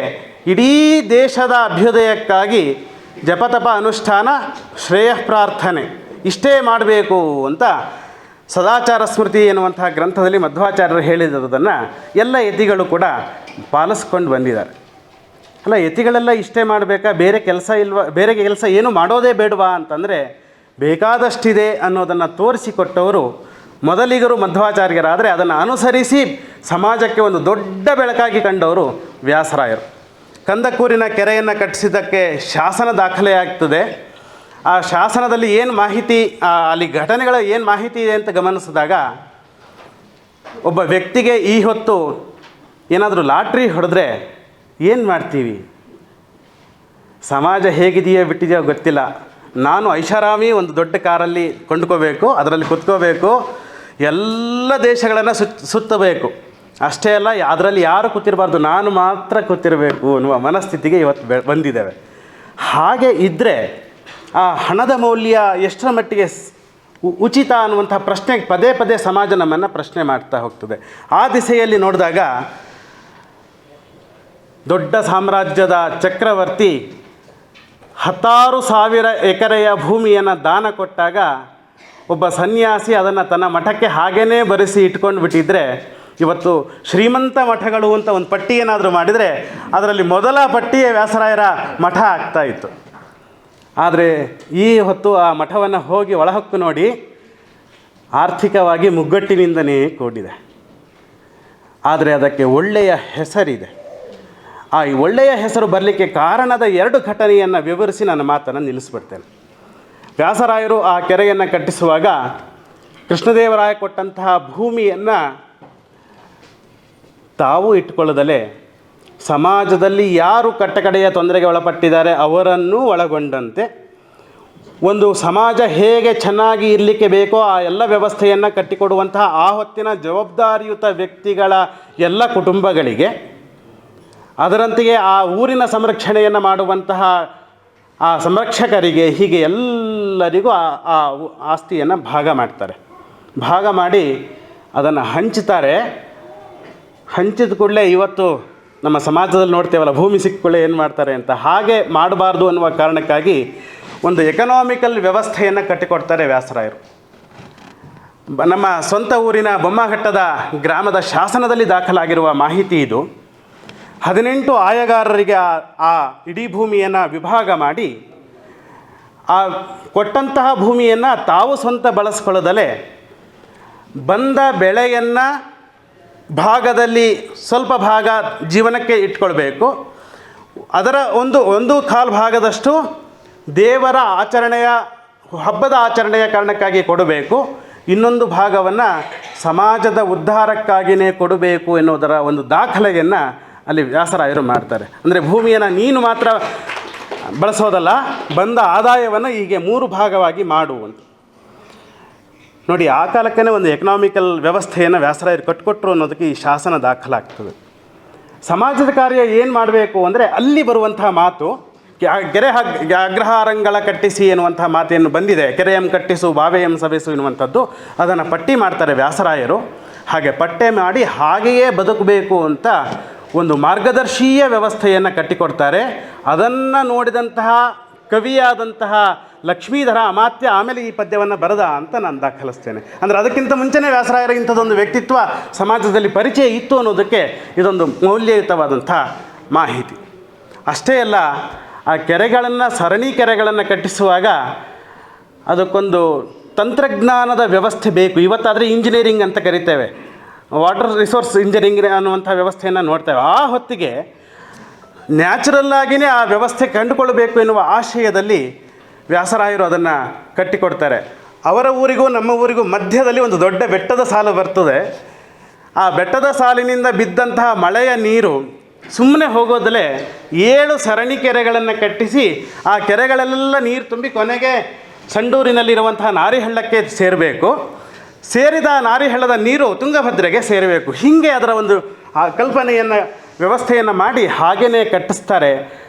ಇಡೀ ದೇಶದ ಅಭ್ಯುದಯಕ್ಕಾಗಿ ಜಪತಪ ಅನುಷ್ಠಾನ, ಶ್ರೇಯ ಪ್ರಾರ್ಥನೆ ಇಷ್ಟೇ ಮಾಡಬೇಕು ಅಂತ ಸದಾಚಾರ ಸ್ಮೃತಿ ಎನ್ನುವಂತಹ ಗ್ರಂಥದಲ್ಲಿ ಮಧ್ವಾಚಾರ್ಯರು ಹೇಳಿರೋದನ್ನು ಎಲ್ಲ ಯತಿಗಳು ಕೂಡ ಪಾಲಿಸ್ಕೊಂಡು ಬಂದಿದ್ದಾರೆ. ಅಲ್ಲ, ಯತಿಗಳೆಲ್ಲ ಇಷ್ಟೇ ಮಾಡಬೇಕಾ, ಬೇರೆ ಕೆಲಸ ಇಲ್ವಾ, ಬೇರೆ ಕೆಲಸ ಏನು ಮಾಡೋದೇ ಬೇಡವಾ ಅಂತಂದರೆ ಬೇಕಾದಷ್ಟಿದೆ ಅನ್ನೋದನ್ನು ತೋರಿಸಿಕೊಟ್ಟವರು ಮೊದಲಿಗರು ಮಧ್ವಾಚಾರ್ಯರಾದರೆ ಅದನ್ನು ಅನುಸರಿಸಿ ಸಮಾಜಕ್ಕೆ ಒಂದು ದೊಡ್ಡ ಬೆಳಕಾಗಿ ಕಂಡವರು ವ್ಯಾಸರಾಯರು. ಕಂದಕೂರಿನ ಕೆರೆಯನ್ನು ಕಟ್ಟಿಸಿದ್ದಕ್ಕೆ ಶಾಸನ ದಾಖಲೆಯಾಗ್ತದೆ. ಆ ಶಾಸನದಲ್ಲಿ ಏನು ಮಾಹಿತಿ, ಅಲ್ಲಿ ಘಟನೆಗಳ ಏನು ಮಾಹಿತಿ ಇದೆ ಅಂತ ಗಮನಿಸಿದಾಗ ಒಬ್ಬ ವ್ಯಕ್ತಿಗೆ ಈ ಹೊತ್ತು ಏನಾದರೂ ಲಾಟ್ರಿ ಹೊಡೆದ್ರೆ ಏನು ಮಾಡ್ತೀವಿ? ಸಮಾಜ ಹೇಗಿದೆಯೋ ಬಿಟ್ಟಿದೆಯೋ ಗೊತ್ತಿಲ್ಲ, ನಾನು ಐಷಾರಾಮಿ ಒಂದು ದೊಡ್ಡ ಕಾರಲ್ಲಿ ಕೊಂಡ್ಕೋಬೇಕು, ಅದರಲ್ಲಿ ಕುತ್ಕೋಬೇಕು, ಎಲ್ಲ ದೇಶಗಳನ್ನು ಸುತ್ತಬೇಕು, ಅಷ್ಟೇ ಅಲ್ಲ ಅದರಲ್ಲಿ ಯಾರು ಕೂತಿರಬಾರ್ದು, ನಾನು ಮಾತ್ರ ಕೂತಿರಬೇಕು ಅನ್ನುವ ಮನಸ್ಥಿತಿಗೆ ಇವತ್ತು ಬಂದಿದ್ದೇವೆ. ಹಾಗೆ ಇದ್ದರೆ ಆ ಹಣದ ಮೌಲ್ಯ ಎಷ್ಟರ ಮಟ್ಟಿಗೆ ಉಚಿತ ಅನ್ನುವಂಥ ಪ್ರಶ್ನೆಗೆ ಪದೇ ಪದೇ ಸಮಾಜ ನಮ್ಮನ್ನು ಪ್ರಶ್ನೆ ಮಾಡ್ತಾ ಹೋಗ್ತದೆ. ಆ ದಿಸೆಯಲ್ಲಿ ನೋಡಿದಾಗ ದೊಡ್ಡ ಸಾಮ್ರಾಜ್ಯದ ಚಕ್ರವರ್ತಿ 10,000 ಎಕರೆಯ ಭೂಮಿಯನ್ನು ದಾನ ಕೊಟ್ಟಾಗ ಒಬ್ಬ ಸನ್ಯಾಸಿ ಅದನ್ನು ತನ್ನ ಮಠಕ್ಕೆ ಹಾಗೇ ಬರೆಸಿ ಇಟ್ಕೊಂಡು ಬಿಟ್ಟಿದ್ದರೆ ಇವತ್ತು ಶ್ರೀಮಂತ ಮಠಗಳು ಅಂತ ಒಂದು ಪಟ್ಟಿ ಏನಾದರೂ ಮಾಡಿದರೆ ಅದರಲ್ಲಿ ಮೊದಲ ಪಟ್ಟಿಯೇ ವ್ಯಾಸರಾಯರ ಮಠ ಆಗ್ತಾಯಿತ್ತು. ಆದರೆ ಈ ಹೊತ್ತು ಆ ಮಠವನ್ನು ಹೋಗಿ ಒಳಹೊಕ್ಕು ನೋಡಿ ಆರ್ಥಿಕವಾಗಿ ಮುಗ್ಗಟ್ಟಿನಿಂದನೇ ಕೂಡಿದೆ. ಆದರೆ ಅದಕ್ಕೆ ಒಳ್ಳೆಯ ಹೆಸರಿದೆ. ಆ ಒಳ್ಳೆಯ ಹೆಸರು ಬರಲಿಕ್ಕೆ ಕಾರಣದ 2 ಘಟನೆಯನ್ನು ವಿವರಿಸಿ ನನ್ನ ಮಾತನ್ನು ನಿಲ್ಲಿಸ್ಬಿಡ್ತೇನೆ. ವ್ಯಾಸರಾಯರು ಆ ಕೆರೆಯನ್ನು ಕಟ್ಟಿಸುವಾಗ ಕೃಷ್ಣದೇವರಾಯ ಕೊಟ್ಟಂತಹ ಭೂಮಿಯನ್ನು ತಾವು ಇಟ್ಟುಕೊಳ್ಳದಲೇ ಸಮಾಜದಲ್ಲಿ ಯಾರು ಕಟ್ಟಕಡೆಯ ತೊಂದರೆಗೆ ಒಳಪಟ್ಟಿದ್ದಾರೆ ಅವರನ್ನೂ ಒಳಗೊಂಡಂತೆ ಒಂದು ಸಮಾಜ ಹೇಗೆ ಚೆನ್ನಾಗಿ ಇರಲಿಕ್ಕೆ ಬೇಕೋ ಆ ಎಲ್ಲ ವ್ಯವಸ್ಥೆಯನ್ನು ಕಟ್ಟಿಕೊಡುವಂತಹ ಆ ಹೊತ್ತಿನ ಜವಾಬ್ದಾರಿಯುತ ವ್ಯಕ್ತಿಗಳ ಎಲ್ಲ ಕುಟುಂಬಗಳಿಗೆ, ಅದರಂತೆಯೇ ಆ ಊರಿನ ಸಂರಕ್ಷಣೆಯನ್ನು ಮಾಡುವಂತಹ ಆ ಸಂರಕ್ಷಕರಿಗೆ, ಹೀಗೆ ಎಲ್ಲರಿಗೂ ಆ ಆಸ್ತಿಯನ್ನು ಭಾಗ ಮಾಡ್ತಾರೆ. ಭಾಗ ಮಾಡಿ ಅದನ್ನು ಹಂಚ್ತಾರೆ. ಹಂಚಿದ ಕೂಡಲೇ ಇವತ್ತು ನಮ್ಮ ಸಮಾಜದಲ್ಲಿ ನೋಡ್ತೇವಲ್ಲ, ಭೂಮಿ ಸಿಕ್ಕುಕೊಳ್ಳೆ ಏನು ಮಾಡ್ತಾರೆ ಅಂತ, ಹಾಗೆ ಮಾಡಬಾರ್ದು ಅನ್ನುವ ಕಾರಣಕ್ಕಾಗಿ ಒಂದು ಎಕನಾಮಿಕಲ್ ವ್ಯವಸ್ಥೆಯನ್ನು ಕಟ್ಟಿಕೊಡ್ತಾರೆ ವ್ಯಾಸರಾಯರು. ನಮ್ಮ ಸ್ವಂತ ಊರಿನ ಬೊಮ್ಮಘಟ್ಟದ ಗ್ರಾಮದ ಶಾಸನದಲ್ಲಿ ದಾಖಲಾಗಿರುವ ಮಾಹಿತಿ ಇದು. 18 ಆಯಗಾರರಿಗೆ ಆ ಇಡೀ ಭೂಮಿಯನ್ನು ವಿಭಾಗ ಮಾಡಿ ಆ ಕೊಟ್ಟಂತಹ ಭೂಮಿಯನ್ನು ತಾವು ಸ್ವಂತ ಬಳಸ್ಕೊಳ್ಳದಲೇ ಬಂದ ಬೆಳೆಯನ್ನು ಭಾಗದಲ್ಲಿ ಸ್ವಲ್ಪ ಭಾಗ ಜೀವನಕ್ಕೆ ಇಟ್ಕೊಳ್ಬೇಕು, ಅದರ ಒಂದು ಕಾಲು ಭಾಗದಷ್ಟು ದೇವರ ಆಚರಣೆಯ ಹಬ್ಬದ ಆಚರಣೆಯ ಕಾರಣಕ್ಕಾಗಿ ಕೊಡಬೇಕು, ಇನ್ನೊಂದು ಭಾಗವನ್ನು ಸಮಾಜದ ಉದ್ಧಾರಕ್ಕಾಗಿಯೇ ಕೊಡಬೇಕು ಎನ್ನುವುದರ ಒಂದು ದಾಖಲೆಯನ್ನು ಅಲ್ಲಿ ವ್ಯಾಸರಾಯರು ಮಾಡ್ತಾರೆ. ಅಂದರೆ ಭೂಮಿಯನ್ನು ನೀನು ಮಾತ್ರ ಬಳಸೋದಲ್ಲ, ಬಂದ ಆದಾಯವನ್ನು ಹೀಗೆ 3 ಭಾಗವಾಗಿ ಮಾಡುವಂತ. ನೋಡಿ, ಆ ಕಾಲಕ್ಕೇ ಒಂದು ಎಕನಾಮಿಕಲ್ ವ್ಯವಸ್ಥೆಯನ್ನು ವ್ಯಾಸರಾಯರು ಕಟ್ಟಿಕೊಟ್ರು ಅನ್ನೋದಕ್ಕೆ ಈ ಶಾಸನ ದಾಖಲಾಗ್ತದೆ. ಸಮಾಜದ ಕಾರ್ಯ ಏನು ಮಾಡಬೇಕು ಅಂದರೆ ಅಲ್ಲಿ ಬರುವಂತಹ ಮಾತು ಕೆರೆ ಅಗ್ರಹಾರಂಗಳ ಕಟ್ಟಿಸಿ ಎನ್ನುವಂಥ ಮಾತೇನು ಬಂದಿದೆ, ಕೆರೆಯಂ ಕಟ್ಟಿಸು ಬಾವೆಯಂ ಸವೆಸು ಎನ್ನುವಂಥದ್ದು, ಅದನ್ನು ಪಟ್ಟಿ ಮಾಡ್ತಾರೆ ವ್ಯಾಸರಾಯರು. ಹಾಗೆ ಪಟ್ಟೆ ಮಾಡಿ ಹಾಗೆಯೇ ಬದುಕಬೇಕು ಅಂತ ಒಂದು ಮಾರ್ಗದರ್ಶೀಯ ವ್ಯವಸ್ಥೆಯನ್ನು ಕಟ್ಟಿಕೊಡ್ತಾರೆ. ಅದನ್ನು ನೋಡಿದಂತಹ ಕವಿಯಾದಂತಹ ಲಕ್ಷ್ಮೀಧರ ಅಮಾತ್ಯ ಆಮೇಲೆ ಈ ಪದ್ಯವನ್ನು ಬರೆದ ಅಂತ ನಾನು ದಾಖಲಿಸ್ತೇನೆ. ಅಂದರೆ ಅದಕ್ಕಿಂತ ಮುಂಚೆನೇ ವ್ಯಾಸರಾಯರ ಇಂಥದ್ದೊಂದು ವ್ಯಕ್ತಿತ್ವ ಸಮಾಜದಲ್ಲಿ ಪರಿಚಯ ಇತ್ತು ಅನ್ನೋದಕ್ಕೆ ಇದೊಂದು ಮೌಲ್ಯಯುತವಾದಂಥ ಮಾಹಿತಿ. ಅಷ್ಟೇ ಅಲ್ಲ, ಆ ಕೆರೆಗಳನ್ನು ಸರಣಿ ಕೆರೆಗಳನ್ನು ಕಟ್ಟಿಸುವಾಗ ಅದಕ್ಕೊಂದು ತಂತ್ರಜ್ಞಾನದ ವ್ಯವಸ್ಥೆ ಬೇಕು. ಇವತ್ತಾದರೆ ಇಂಜಿನಿಯರಿಂಗ್ ಅಂತ ಕರಿತೇವೆ, ವಾಟರ್ ರಿಸೋರ್ಸ್ ಇಂಜಿನಿಯರಿಂಗ್ ಅನ್ನುವಂಥ ವ್ಯವಸ್ಥೆಯನ್ನು ನೋಡ್ತೇವೆ. ಆ ಹೊತ್ತಿಗೆ ನ್ಯಾಚುರಲ್ಲಾಗಿಯೇ ಆ ವ್ಯವಸ್ಥೆ ಕಂಡುಕೊಳ್ಳಬೇಕು ಎನ್ನುವ ಆಶಯದಲ್ಲಿ ವ್ಯಾಸರಾಯರು ಅದನ್ನು ಕಟ್ಟಿಕೊಡ್ತಾರೆ. ಅವರ ಊರಿಗೂ ನಮ್ಮ ಊರಿಗೂ ಮಧ್ಯದಲ್ಲಿ ಒಂದು ದೊಡ್ಡ ಬೆಟ್ಟದ ಸಾಲು ಬರ್ತದೆ. ಆ ಬೆಟ್ಟದ ಸಾಲಿನಿಂದ ಬಿದ್ದಂತಹ ಮಳೆಯ ನೀರು ಸುಮ್ಮನೆ ಹೋಗೋದಲ್ಲೇ 7 ಸರಣಿ ಕೆರೆಗಳನ್ನು ಕಟ್ಟಿಸಿ ಆ ಕೆರೆಗಳೆಲ್ಲ ನೀರು ತುಂಬಿ ಕೊನೆಗೆ ಸಂಡೂರಿನಲ್ಲಿರುವಂತಹ ನಾರಿಹಳ್ಳಕ್ಕೆ ಸೇರಬೇಕು. ಸೇರಿದ ನಾರಿಹಳ್ಳದ ನೀರು ತುಂಗಭದ್ರೆಗೆ ಸೇರಬೇಕು. ಹೀಗೆ ಅದರ ಒಂದು ಆ ಕಲ್ಪನೆಯನ್ನು ವ್ಯವಸ್ಥೆಯನ್ನು ಮಾಡಿ ಹಾಗೆಯೇ ಕಟ್ಟಿಸ್ತಾರೆ.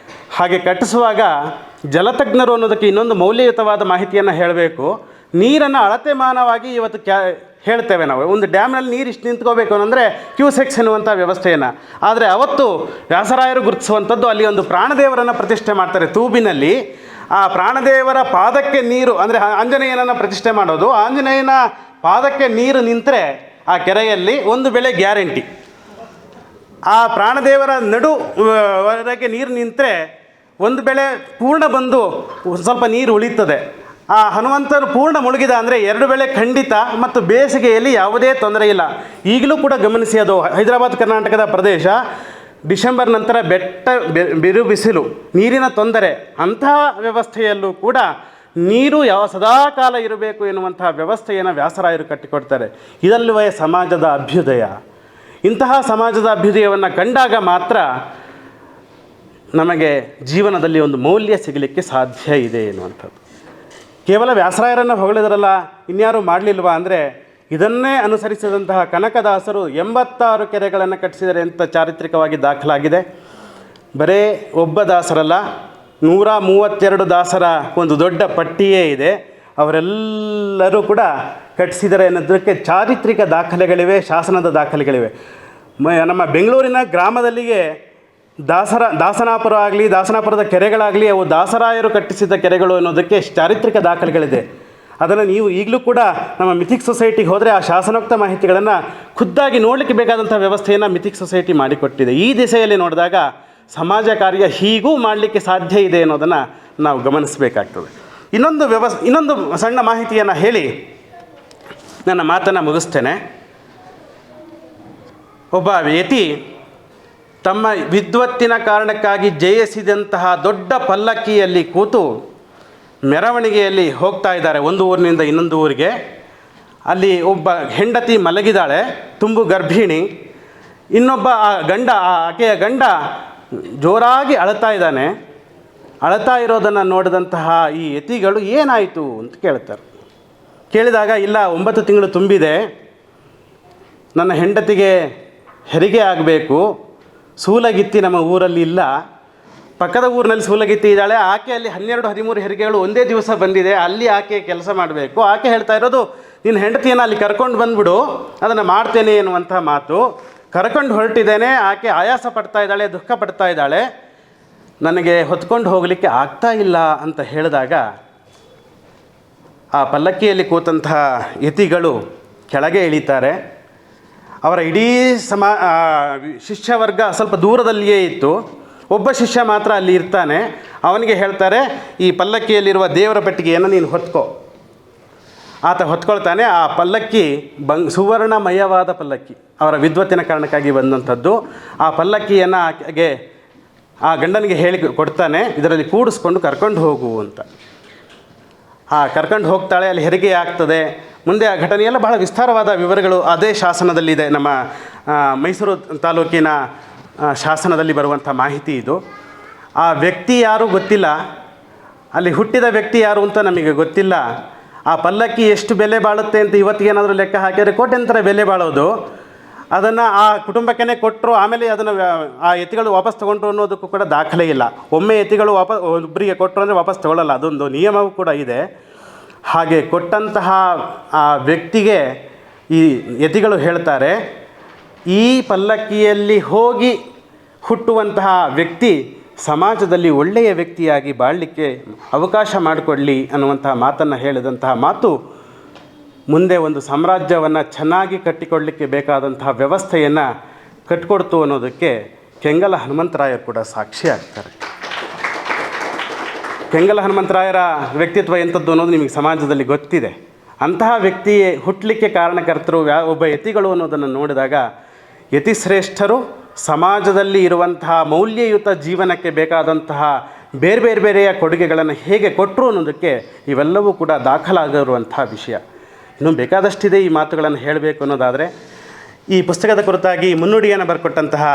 ಹಾಗೆ ಕಟ್ಟಿಸುವಾಗ ಜಲತಜ್ಞರು ಅನ್ನೋದಕ್ಕೆ ಇನ್ನೊಂದು ಮೌಲ್ಯಯುತವಾದ ಮಾಹಿತಿಯನ್ನು ಹೇಳಬೇಕು. ನೀರನ್ನು ಅಳತೆಮಾನವಾಗಿ ಇವತ್ತು ಹೇಳ್ತೇವೆ ನಾವು. ಒಂದು ಡ್ಯಾಮ್ನಲ್ಲಿ ನೀರು ಇಷ್ಟು ನಿಂತ್ಕೋಬೇಕು ಅಂದರೆ ಕ್ಯೂಸೆಕ್ಸ್ ಎನ್ನುವಂಥ ವ್ಯವಸ್ಥೆಯನ್ನು. ಆದರೆ ಅವತ್ತು ವ್ಯಾಸರಾಯರು ಗುರುತಿಸುವಂಥದ್ದು ಅಲ್ಲಿ ಒಂದು ಪ್ರಾಣದೇವರನ್ನು ಪ್ರತಿಷ್ಠೆ ಮಾಡ್ತಾರೆ ತೂಬಿನಲ್ಲಿ. ಆ ಪ್ರಾಣದೇವರ ಪಾದಕ್ಕೆ ನೀರು, ಅಂದರೆ ಆಂಜನೇಯನನ್ನು ಪ್ರತಿಷ್ಠೆ ಮಾಡೋದು, ಆಂಜನೇಯನ ಪಾದಕ್ಕೆ ನೀರು ನಿಂತರೆ ಆ ಕೆರೆಯಲ್ಲಿ ಒಂದು ಬೆಳೆ ಗ್ಯಾರಂಟಿ. ಆ ಪ್ರಾಣದೇವರ ನಡುವರೆಗೆ ನೀರು ನಿಂತರೆ ಒಂದು ಬೆಳೆ ಪೂರ್ಣ ಬಂದು ಸ್ವಲ್ಪ ನೀರು ಉಳಿತದೆ. ಆ ಹನುಮಂತನು ಪೂರ್ಣ ಮುಳುಗಿದ ಅಂದರೆ 2 ಬೆಳೆ ಖಂಡಿತ, ಮತ್ತು ಬೇಸಿಗೆಯಲ್ಲಿ ಯಾವುದೇ ತೊಂದರೆ ಇಲ್ಲ. ಈಗಲೂ ಕೂಡ ಗಮನಿಸಿ, ಅದು ಹೈದರಾಬಾದ್ ಕರ್ನಾಟಕದ ಪ್ರದೇಶ, ಡಿಸೆಂಬರ್ ನಂತರ ಬಿರು ಬಿಸಿಲು, ನೀರಿನ ತೊಂದರೆ. ಅಂತಹ ವ್ಯವಸ್ಥೆಯಲ್ಲೂ ಕೂಡ ನೀರು ಸದಾಕಾಲ ಇರಬೇಕು ಎನ್ನುವಂಥ ವ್ಯವಸ್ಥೆಯನ್ನು ವ್ಯಾಸರಾಯರು ಕಟ್ಟಿಕೊಡ್ತಾರೆ. ಇದಲ್ಲವೇ ಸಮಾಜದ ಅಭ್ಯುದಯ. ಇಂತಹ ಸಮಾಜದ ಅಭ್ಯುದಯವನ್ನು ಕಂಡಾಗ ಮಾತ್ರ ನಮಗೆ ಜೀವನದಲ್ಲಿ ಒಂದು ಮೌಲ್ಯ ಸಿಗಲಿಕ್ಕೆ ಸಾಧ್ಯ ಇದೆ ಎನ್ನುವಂಥದ್ದು. ಕೇವಲ ವ್ಯಾಸರಾಯರನ್ನು ಹೊಗಳಿದ್ರಲ್ಲ, ಇನ್ಯಾರೂ ಮಾಡಲಿಲ್ವಾ ಅಂದರೆ, ಇದನ್ನೇ ಅನುಸರಿಸಿದಂತಹ ಕನಕದಾಸರು 86 ಕೆರೆಗಳನ್ನು ಕಟ್ಟಿಸಿದರೆ ಅಂತ ಚಾರಿತ್ರಿಕವಾಗಿ ದಾಖಲಾಗಿದೆ. ಬರೇ ಒಬ್ಬ ದಾಸರಲ್ಲ, 132 ದಾಸರ ಒಂದು ದೊಡ್ಡ ಪಟ್ಟಿಯೇ ಇದೆ. ಅವರೆಲ್ಲರೂ ಕೂಡ ಕಟ್ಟಿಸಿದರೆ ಅನ್ನೋದಕ್ಕೆ ಚಾರಿತ್ರಿಕ ದಾಖಲೆಗಳಿವೆ, ಶಾಸನದ ದಾಖಲೆಗಳಿವೆ. ನಮ್ಮ ಬೆಂಗಳೂರಿನ ಗ್ರಾಮದಲ್ಲಿಯೇ ದಾಸನಾಪುರ ಆಗಲಿ, ದಾಸನಾಪುರದ ಕೆರೆಗಳಾಗಲಿ, ಅವು ದಾಸರಾಯರು ಕಟ್ಟಿಸಿದ ಕೆರೆಗಳು ಅನ್ನೋದಕ್ಕೆ ಚಾರಿತ್ರಿಕ ದಾಖಲೆಗಳಿದೆ. ಅದನ್ನು ನೀವು ಈಗಲೂ ಕೂಡ ನಮ್ಮ ಮಿಥಿಕ್ ಸೊಸೈಟಿಗೆ ಹೋದರೆ ಆ ಶಾಸನೋಕ್ತ ಮಾಹಿತಿಗಳನ್ನು ಖುದ್ದಾಗಿ ನೋಡಲಿಕ್ಕೆ ಬೇಕಾದಂಥ ವ್ಯವಸ್ಥೆಯನ್ನು ಮಿಥಿಕ್ ಸೊಸೈಟಿ ಮಾಡಿಕೊಟ್ಟಿದೆ. ಈ ದಿಸೆಯಲ್ಲಿ ನೋಡಿದಾಗ ಸಮಾಜ ಕಾರ್ಯ ಹೀಗೂ ಮಾಡಲಿಕ್ಕೆ ಸಾಧ್ಯ ಇದೆ ಅನ್ನೋದನ್ನು ನಾವು ಗಮನಿಸಬೇಕಾಗ್ತದೆ. ಇನ್ನೊಂದು ಸಣ್ಣ ಮಾಹಿತಿಯನ್ನು ಹೇಳಿ ನನ್ನ ಮಾತನ್ನು ಮುಗಿಸ್ತೇನೆ. ಒಬ್ಬ ಯತಿ ತಮ್ಮ ವಿದ್ವತ್ತಿನ ಕಾರಣಕ್ಕಾಗಿ ಜಯಿಸಿದಂತಹ ದೊಡ್ಡ ಪಲ್ಲಕ್ಕಿಯಲ್ಲಿ ಕೂತು ಮೆರವಣಿಗೆಯಲ್ಲಿ ಹೋಗ್ತಾ ಇದ್ದಾರೆ ಒಂದು ಊರಿನಿಂದ ಇನ್ನೊಂದು ಊರಿಗೆ. ಅಲ್ಲಿ ಒಬ್ಬ ಹೆಂಡತಿ ಮಲಗಿದಾಳೆ, ತುಂಬು ಗರ್ಭಿಣಿ. ಇನ್ನೊಬ್ಬ ಆಕೆಯ ಗಂಡ ಜೋರಾಗಿ ಅಳ್ತಾ ಇದ್ದಾನೆ. ಅಳ್ತಾ ಇರೋದನ್ನು ನೋಡಿದಂತಹ ಈ ಯತಿಗಳು ಏನಾಯಿತು ಅಂತ ಕೇಳ್ತಾರೆ. ಕೇಳಿದಾಗ, ಇಲ್ಲ 9 ತಿಂಗಳು ತುಂಬಿದೆ, ನನ್ನ ಹೆಂಡತಿಗೆ ಹೆರಿಗೆ ಆಗಬೇಕು, ಸೂಲಗಿತ್ತಿ ನಮ್ಮ ಊರಲ್ಲಿ ಇಲ್ಲ, ಪಕ್ಕದ ಊರಿನಲ್ಲಿ ಸೂಲಗಿತ್ತಿ ಇದ್ದಾಳೆ, ಆಕೆ ಅಲ್ಲಿ 12-13 ಹೆರಿಗೆಗಳು ಒಂದೇ ದಿವಸ ಬಂದಿದೆ, ಅಲ್ಲಿ ಆಕೆ ಕೆಲಸ ಮಾಡಬೇಕು. ಆಕೆ ಹೇಳ್ತಾ ಇರೋದು, ನಿನ್ನ ಹೆಂಡತಿಯನ್ನು ಅಲ್ಲಿ ಕರ್ಕೊಂಡು ಬಂದುಬಿಡು, ಅದನ್ನು ಮಾಡ್ತೇನೆ ಎನ್ನುವಂಥ ಮಾತು. ಕರ್ಕೊಂಡು ಹೊರಟಿದ್ದೇನೆ, ಆಕೆ ಆಯಾಸ ಪಡ್ತಾ ಇದ್ದಾಳೆ, ದುಃಖ ಪಡ್ತಾ ಇದ್ದಾಳೆ, ನನಗೆ ಹೊತ್ಕೊಂಡು ಹೋಗಲಿಕ್ಕೆ ಆಗ್ತಾ ಇಲ್ಲ ಅಂತ ಹೇಳಿದಾಗ ಆ ಪಲ್ಲಕ್ಕಿಯಲ್ಲಿ ಕೂತಂತಹ ಯತಿಗಳು ಕೆಳಗೆ ಇಳಿತಾರೆ. ಅವರ ಇಡೀ ಶಿಷ್ಯ ವರ್ಗ ಸ್ವಲ್ಪ ದೂರದಲ್ಲಿಯೇ ಇತ್ತು. ಒಬ್ಬ ಶಿಷ್ಯ ಮಾತ್ರ ಅಲ್ಲಿ ಇರ್ತಾನೆ. ಅವನಿಗೆ ಹೇಳ್ತಾರೆ, ಈ ಪಲ್ಲಕ್ಕಿಯಲ್ಲಿರುವ ದೇವರ ಪೆಟ್ಟಿಗೆಯನ್ನು ನೀನು ಹೊತ್ಕೋ. ಆತ ಹೊತ್ಕೊಳ್ತಾನೆ. ಆ ಪಲ್ಲಕ್ಕಿ ಸುವರ್ಣಮಯವಾದ ಪಲ್ಲಕ್ಕಿ, ಅವರ ವಿದ್ವತ್ತಿನ ಕಾರಣಕ್ಕಾಗಿ ಬಂದಂಥದ್ದು. ಆ ಪಲ್ಲಕ್ಕಿಯನ್ನು ಆಕೆಗೆ, ಆ ಗಂಡನಿಗೆ ಹೇಳಿ ಕೊಡ್ತಾನೆ, ಇದರಲ್ಲಿ ಕೂಡಿಸ್ಕೊಂಡು ಕರ್ಕೊಂಡು ಹೋಗು ಅಂತ. ಕರ್ಕೊಂಡು ಹೋಗ್ತಾಳೆ. ಅಲ್ಲಿ ಹೆರಿಗೆ ಆಗ್ತದೆ. ಮುಂದೆ ಆ ಘಟನೆಯೆಲ್ಲ ಬಹಳ ವಿಸ್ತಾರವಾದ ವಿವರಗಳು ಅದೇ ಶಾಸನದಲ್ಲಿದೆ. ನಮ್ಮ ಮೈಸೂರು ತಾಲೂಕಿನ ಶಾಸನದಲ್ಲಿ ಬರುವಂಥ ಮಾಹಿತಿ ಇದು. ಆ ವ್ಯಕ್ತಿ ಯಾರೂ ಗೊತ್ತಿಲ್ಲ, ಅಲ್ಲಿ ಹುಟ್ಟಿದ ವ್ಯಕ್ತಿ ಯಾರು ಅಂತ ನಮಗೆ ಗೊತ್ತಿಲ್ಲ. ಆ ಪಲ್ಲಕ್ಕಿ ಎಷ್ಟು ಬೆಲೆ ಬಾಳುತ್ತೆ ಅಂತ ಇವತ್ತಿಗೇನಾದರೂ ಲೆಕ್ಕ ಹಾಕಿದರೆ ಕೋಟ್ಯಂತರ ಬೆಲೆ ಬಾಳೋದು. ಅದನ್ನು ಆ ಕುಟುಂಬಕ್ಕೇ ಕೊಟ್ಟರು, ಆಮೇಲೆ ಅದನ್ನು ಆ ಎತ್ತಿಗಳು ವಾಪಸ್ ತೊಗೊಂಡ್ರು ಅನ್ನೋದಕ್ಕೂ ಕೂಡ ದಾಖಲೆ ಇಲ್ಲ. ಒಮ್ಮೆ ಎತ್ತಿಗಳು ಒಬ್ಬರಿಗೆ ಕೊಟ್ಟರು ಅಂದರೆ ವಾಪಸ್ ತೊಗೊಳ್ಳಲ್ಲ, ಅದೊಂದು ನಿಯಮವೂ ಕೂಡ ಇದೆ. ಹಾಗೆ ಕೊಟ್ಟಂತಹ ಆ ವ್ಯಕ್ತಿಗೆ ಈ ಯತಿಗಳು ಹೇಳ್ತಾರೆ, ಈ ಪಲ್ಲಕ್ಕಿಯಲ್ಲಿ ಹೋಗಿ ಹುಟ್ಟುವಂತಹ ವ್ಯಕ್ತಿ ಸಮಾಜದಲ್ಲಿ ಒಳ್ಳೆಯ ವ್ಯಕ್ತಿಯಾಗಿ ಬಾಳಲಿಕ್ಕೆ ಅವಕಾಶ ಮಾಡಿಕೊಡಲಿ ಅನ್ನುವಂತಹ ಮಾತನ್ನು ಹೇಳಿದಂತಹ ಮಾತು ಮುಂದೆ ಒಂದು ಸಾಮ್ರಾಜ್ಯವನ್ನು ಚೆನ್ನಾಗಿ ಕಟ್ಟಿಕೊಳ್ಳಲಿಕ್ಕೆ ಬೇಕಾದಂತಹ ವ್ಯವಸ್ಥೆಯನ್ನು ಕಟ್ಟಿಕೊಡ್ತು ಅನ್ನೋದಕ್ಕೆ ಕೆಂಗಲ ಹನುಮಂತರಾಯರು ಕೂಡ ಸಾಕ್ಷಿ ಆಗ್ತಾರೆ. ಕೆಂಗಲ ಹನುಮಂತರಾಯರ ವ್ಯಕ್ತಿತ್ವ ಎಂಥದ್ದು ಅನ್ನೋದು ನಿಮಗೆ ಸಮಾಜದಲ್ಲಿ ಗೊತ್ತಿದೆ. ಅಂತಹ ವ್ಯಕ್ತಿ ಹುಟ್ಟಲಿಕ್ಕೆ ಕಾರಣಕರ್ತರು ಒಬ್ಬ ಯತಿಗಳು ಅನ್ನೋದನ್ನು ನೋಡಿದಾಗ, ಯತಿಶ್ರೇಷ್ಠರು ಸಮಾಜದಲ್ಲಿ ಇರುವಂತಹ ಮೌಲ್ಯಯುತ ಜೀವನಕ್ಕೆ ಬೇಕಾದಂತಹ ಬೇರೆಯ ಕೊಡುಗೆಗಳನ್ನು ಹೇಗೆ ಕೊಟ್ಟರು ಅನ್ನೋದಕ್ಕೆ ಇವೆಲ್ಲವೂ ಕೂಡ ದಾಖಲಾಗಿರುವಂತಹ ವಿಷಯ. ಇನ್ನೂ ಬೇಕಾದಷ್ಟಿದೆ ಈ ಮಾತುಗಳನ್ನು ಹೇಳಬೇಕು ಅನ್ನೋದಾದರೆ, ಈ ಪುಸ್ತಕದ ಕುರಿತಾಗಿ ಮುನ್ನುಡಿಯನ್ನು ಬರೆಕೊಟ್ಟಂತಹ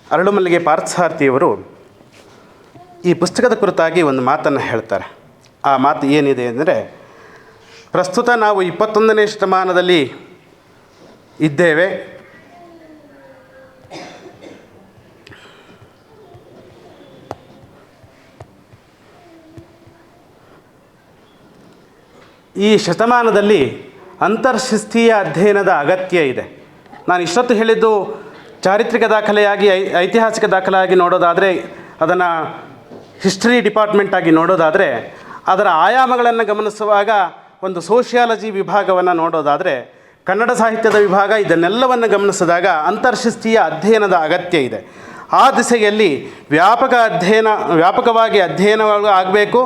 ಅರಳುಮಲ್ಲಿಗೆ ಪಾರ್ಥಸಾರಥಿಯವರು ಈ ಪುಸ್ತಕದ ಕುರಿತಾಗಿ ಒಂದು ಮಾತನ್ನು ಹೇಳ್ತಾರೆ. ಆ ಮಾತು ಏನಿದೆ ಅಂದರೆ, ಪ್ರಸ್ತುತ ನಾವು 21ನೇ ಶತಮಾನದಲ್ಲಿ ಇದ್ದೇವೆ. ಈ ಶತಮಾನದಲ್ಲಿ ಅಂತರ್ಶಿಸ್ತೀಯ ಅಧ್ಯಯನದ ಅಗತ್ಯ ಇದೆ. ನಾನು ಇಷ್ಟೊತ್ತು ಹೇಳಿದ್ದು ಚಾರಿತ್ರಿಕ ದಾಖಲೆಯಾಗಿ, ಐತಿಹಾಸಿಕ ದಾಖಲೆಯಾಗಿ ನೋಡೋದಾದರೆ, ಅದನ್ನು ಹಿಸ್ಟ್ರಿ ಡಿಪಾರ್ಟ್ಮೆಂಟ್ ಆಗಿ ನೋಡೋದಾದರೆ, ಅದರ ಆಯಾಮಗಳನ್ನು ಗಮನಿಸುವಾಗ ಒಂದು ಸೋಷಿಯಾಲಜಿ ವಿಭಾಗವನ್ನು ನೋಡೋದಾದರೆ, ಕನ್ನಡ ಸಾಹಿತ್ಯದ ವಿಭಾಗ, ಇದನ್ನೆಲ್ಲವನ್ನು ಗಮನಿಸಿದಾಗ ಅಂತರ್ಶಿಸ್ತೀಯ ಅಧ್ಯಯನದ ಅಗತ್ಯ ಇದೆ. ಆ ದಿಸೆಯಲ್ಲಿ ವ್ಯಾಪಕವಾಗಿ ಅಧ್ಯಯನ ಆಗಬೇಕು.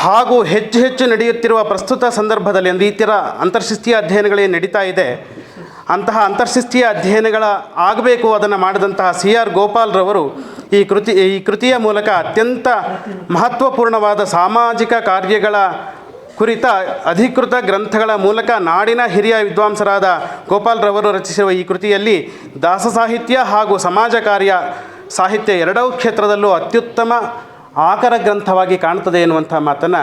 ಹಾಗೂ ಹೆಚ್ಚು ನಡೆಯುತ್ತಿರುವ ಪ್ರಸ್ತುತ ಸಂದರ್ಭದಲ್ಲಿ ಈ ಥರ ಅಂತರ್ಶಿಸ್ತೀಯ ಅಧ್ಯಯನಗಳೇ ನಡೀತಾ ಇದೆ. ಅಂತಹ ಅಂತರ್ಶಿಸ್ತೀಯ ಅಧ್ಯಯನಗಳ ಆಗಬೇಕು. ಅದನ್ನು ಮಾಡಿದಂತಹ CR ಗೋಪಾಲ್ರವರು ಈ ಕೃತಿಯ ಮೂಲಕ ಅತ್ಯಂತ ಮಹತ್ವಪೂರ್ಣವಾದ ಸಾಮಾಜಿಕ ಕಾರ್ಯಗಳ ಕುರಿತ ಅಧಿಕೃತ ಗ್ರಂಥಗಳ ಮೂಲಕ ನಾಡಿನ ಹಿರಿಯ ವಿದ್ವಾಂಸರಾದ ಗೋಪಾಲ್ರವರು ರಚಿಸಿರುವ ಈ ಕೃತಿಯಲ್ಲಿ ದಾಸ ಸಾಹಿತ್ಯ ಹಾಗೂ ಸಮಾಜ ಕಾರ್ಯ ಸಾಹಿತ್ಯ ಎರಡೂ ಕ್ಷೇತ್ರದಲ್ಲೂ ಅತ್ಯುತ್ತಮ ಆಕರ ಗ್ರಂಥವಾಗಿ ಕಾಣ್ತದೆ ಎನ್ನುವಂಥ ಮಾತನ್ನು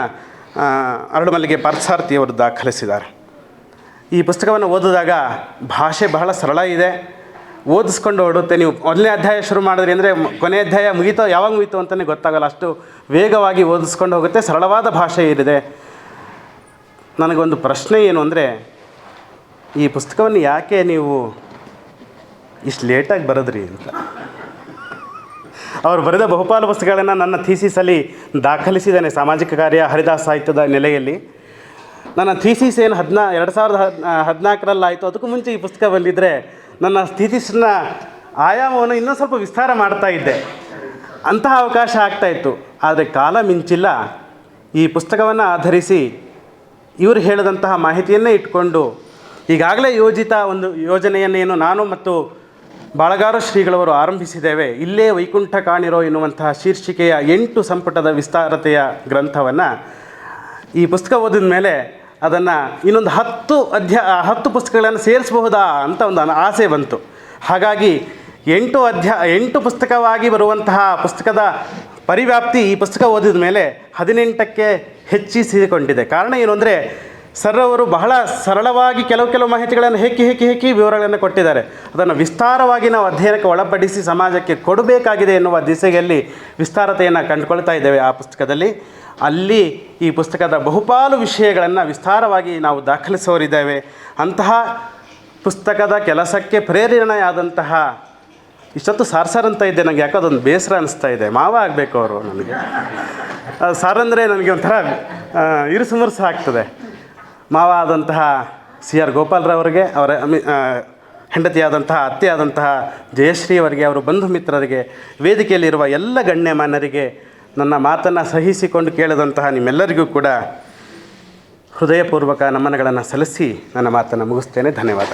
ಅರಳುಮಲ್ಲಿಗೆ ಪಾರ್ಥಸಾರಥಿಯವರು ದಾಖಲಿಸಿದ್ದಾರೆ. ಈ ಪುಸ್ತಕವನ್ನು ಓದಿದಾಗ ಭಾಷೆ ಬಹಳ ಸರಳ ಇದೆ, ಓದಿಸ್ಕೊಂಡು ಓಡುತ್ತೆ. ನೀವು ಮೊದಲನೇ ಅಧ್ಯಾಯ ಶುರು ಮಾಡಿದ್ರಿ ಅಂದರೆ ಕೊನೆ ಅಧ್ಯಾಯ ಯಾವಾಗ ಮುಗೀತು ಅಂತಲೇ ಗೊತ್ತಾಗಲ್ಲ, ಅಷ್ಟು ವೇಗವಾಗಿ ಓದಿಸ್ಕೊಂಡು ಹೋಗುತ್ತೆ. ಸರಳವಾದ ಭಾಷೆ ಇರಿದೆ. ನನಗೊಂದು ಪ್ರಶ್ನೆ ಏನು ಅಂದರೆ, ಈ ಪುಸ್ತಕವನ್ನು ಯಾಕೆ ನೀವು ಇಷ್ಟು ಲೇಟಾಗಿ ಬರೆದ್ರಿ ಅಂತ. ಅವರು ಬರೆದ ಬಹುಪಾಲು ಪುಸ್ತಕಗಳನ್ನು ನನ್ನ ಥೀಸಿಸಲ್ಲಿ ದಾಖಲಿಸಿದ್ದೇನೆ. ಸಾಮಾಜಿಕ ಕಾರ್ಯ, ಹರಿದಾಸ ಸಾಹಿತ್ಯದ ನೆಲೆಯಲ್ಲಿ ನನ್ನ ಥೀಸಿಸ್ ಏನು 2014 ಆಯಿತು. ಅದಕ್ಕೂ ಮುಂಚೆ ಈ ಪುಸ್ತಕ ಬಂದಿದ್ದರೆ ನನ್ನ ಥೀಸಿಸ್ನ ಆಯಾಮವನ್ನು ಇನ್ನೂ ಸ್ವಲ್ಪ ವಿಸ್ತಾರ ಮಾಡ್ತಾ ಇದ್ದೆ. ಅಂತಹ ಅವಕಾಶ ಆಗ್ತಾಯಿತ್ತು. ಆದರೆ ಕಾಲ ಮಿಂಚಿಲ್ಲ. ಈ ಪುಸ್ತಕವನ್ನು ಆಧರಿಸಿ ಇವರು ಹೇಳಿದಂತಹ ಮಾಹಿತಿಯನ್ನೇ ಇಟ್ಕೊಂಡು ಈಗಾಗಲೇ ಯೋಜಿತ ಒಂದು ಯೋಜನೆಯನ್ನೇನು ನಾನು ಮತ್ತು ಬಾಳಗಾರ ಶ್ರೀಗಳವರು ಆರಂಭಿಸಿದ್ದೇವೆ. ಇಲ್ಲೇ ವೈಕುಂಠ ಕಾಣಿರೋ ಎನ್ನುವಂತಹ ಶೀರ್ಷಿಕೆಯ 8 ಸಂಪುಟದ ವಿಸ್ತಾರತೆಯ ಗ್ರಂಥವನ್ನು ಈ ಪುಸ್ತಕ ಓದಿದ ಮೇಲೆ ಅದನ್ನು ಇನ್ನೊಂದು 10 ಪುಸ್ತಕಗಳನ್ನು ಸೇರಿಸಬಹುದಾ ಅಂತ ಒಂದು ಆಸೆ ಬಂತು. ಹಾಗಾಗಿ 8 ಪುಸ್ತಕವಾಗಿ ಬರುವಂತಹ ಪುಸ್ತಕದ ಪರಿವ್ಯಾಪ್ತಿ ಈ ಪುಸ್ತಕ ಓದಿದ ಮೇಲೆ 18ಕ್ಕೆ ಹೆಚ್ಚಿಸಿಕೊಂಡಿದೆ. ಕಾರಣ ಏನು ಅಂದರೆ, ಸರ್ ಅವರು ಬಹಳ ಸರಳವಾಗಿ ಕೆಲವು ಮಾಹಿತಿಗಳನ್ನು ಹೆಕ್ಕಿ ವಿವರಗಳನ್ನು ಕೊಟ್ಟಿದ್ದಾರೆ. ಅದನ್ನು ವಿಸ್ತಾರವಾಗಿ ನಾವು ಅಧ್ಯಯನಕ್ಕೆ ಒಳಪಡಿಸಿ ಸಮಾಜಕ್ಕೆ ಕೊಡಬೇಕಾಗಿದೆ ಎನ್ನುವ ದಿಸೆಯಲ್ಲಿ ವಿಸ್ತಾರತೆಯನ್ನು ಕಂಡುಕೊಳ್ತಾ ಇದ್ದೇವೆ ಆ ಪುಸ್ತಕದಲ್ಲಿ. ಅಲ್ಲಿ ಈ ಪುಸ್ತಕದ ಬಹುಪಾಲು ವಿಷಯಗಳನ್ನು ವಿಸ್ತಾರವಾಗಿ ನಾವು ದಾಖಲಿಸೋರಿದ್ದೇವೆ. ಅಂತಹ ಪುಸ್ತಕದ ಕೆಲಸಕ್ಕೆ ಪ್ರೇರಣೆಯಾದಂತಹ, ಇಷ್ಟೊತ್ತು ಸಾರ್ ಅಂತ ಇದ್ದೆ, ನನಗೆ ಯಾಕೋ ಅದೊಂದು ಬೇಸರ ಅನಿಸ್ತಾ ಇದೆ. ಮಾವ ಆಗಬೇಕು ಅವರು ನನಗೆ. ಸಾರ್ ಅಂದರೆ ನನಗೆ ಒಂಥರ ಇರುಸುಮುರುಸು ಆಗ್ತದೆ. ಮಾವ ಆದಂತಹ ಸಿ ಆರ್ ಗೋಪಾಲ್ರವರಿಗೆ, ಅವರ ಹೆಂಡತಿಯಾದಂತಹ ಅತ್ತೆಯಾದಂತಹ ಜಯಶ್ರೀ ಅವರಿಗೆ, ಅವರ ಬಂಧು ಮಿತ್ರರಿಗೆ, ವೇದಿಕೆಯಲ್ಲಿರುವ ಎಲ್ಲ ಗಣ್ಯಮಾನ್ಯರಿಗೆ, ನನ್ನ ಮಾತನ್ನು ಸಹಿಸಿಕೊಂಡು ಕೇಳಿದಂತಹ ನಿಮ್ಮೆಲ್ಲರಿಗೂ ಕೂಡ ಹೃದಯಪೂರ್ವಕ ನಮನಗಳನ್ನು ಸಲ್ಲಿಸಿ ನನ್ನ ಮಾತನ್ನು ಮುಗಿಸ್ತೇನೆ. ಧನ್ಯವಾದ.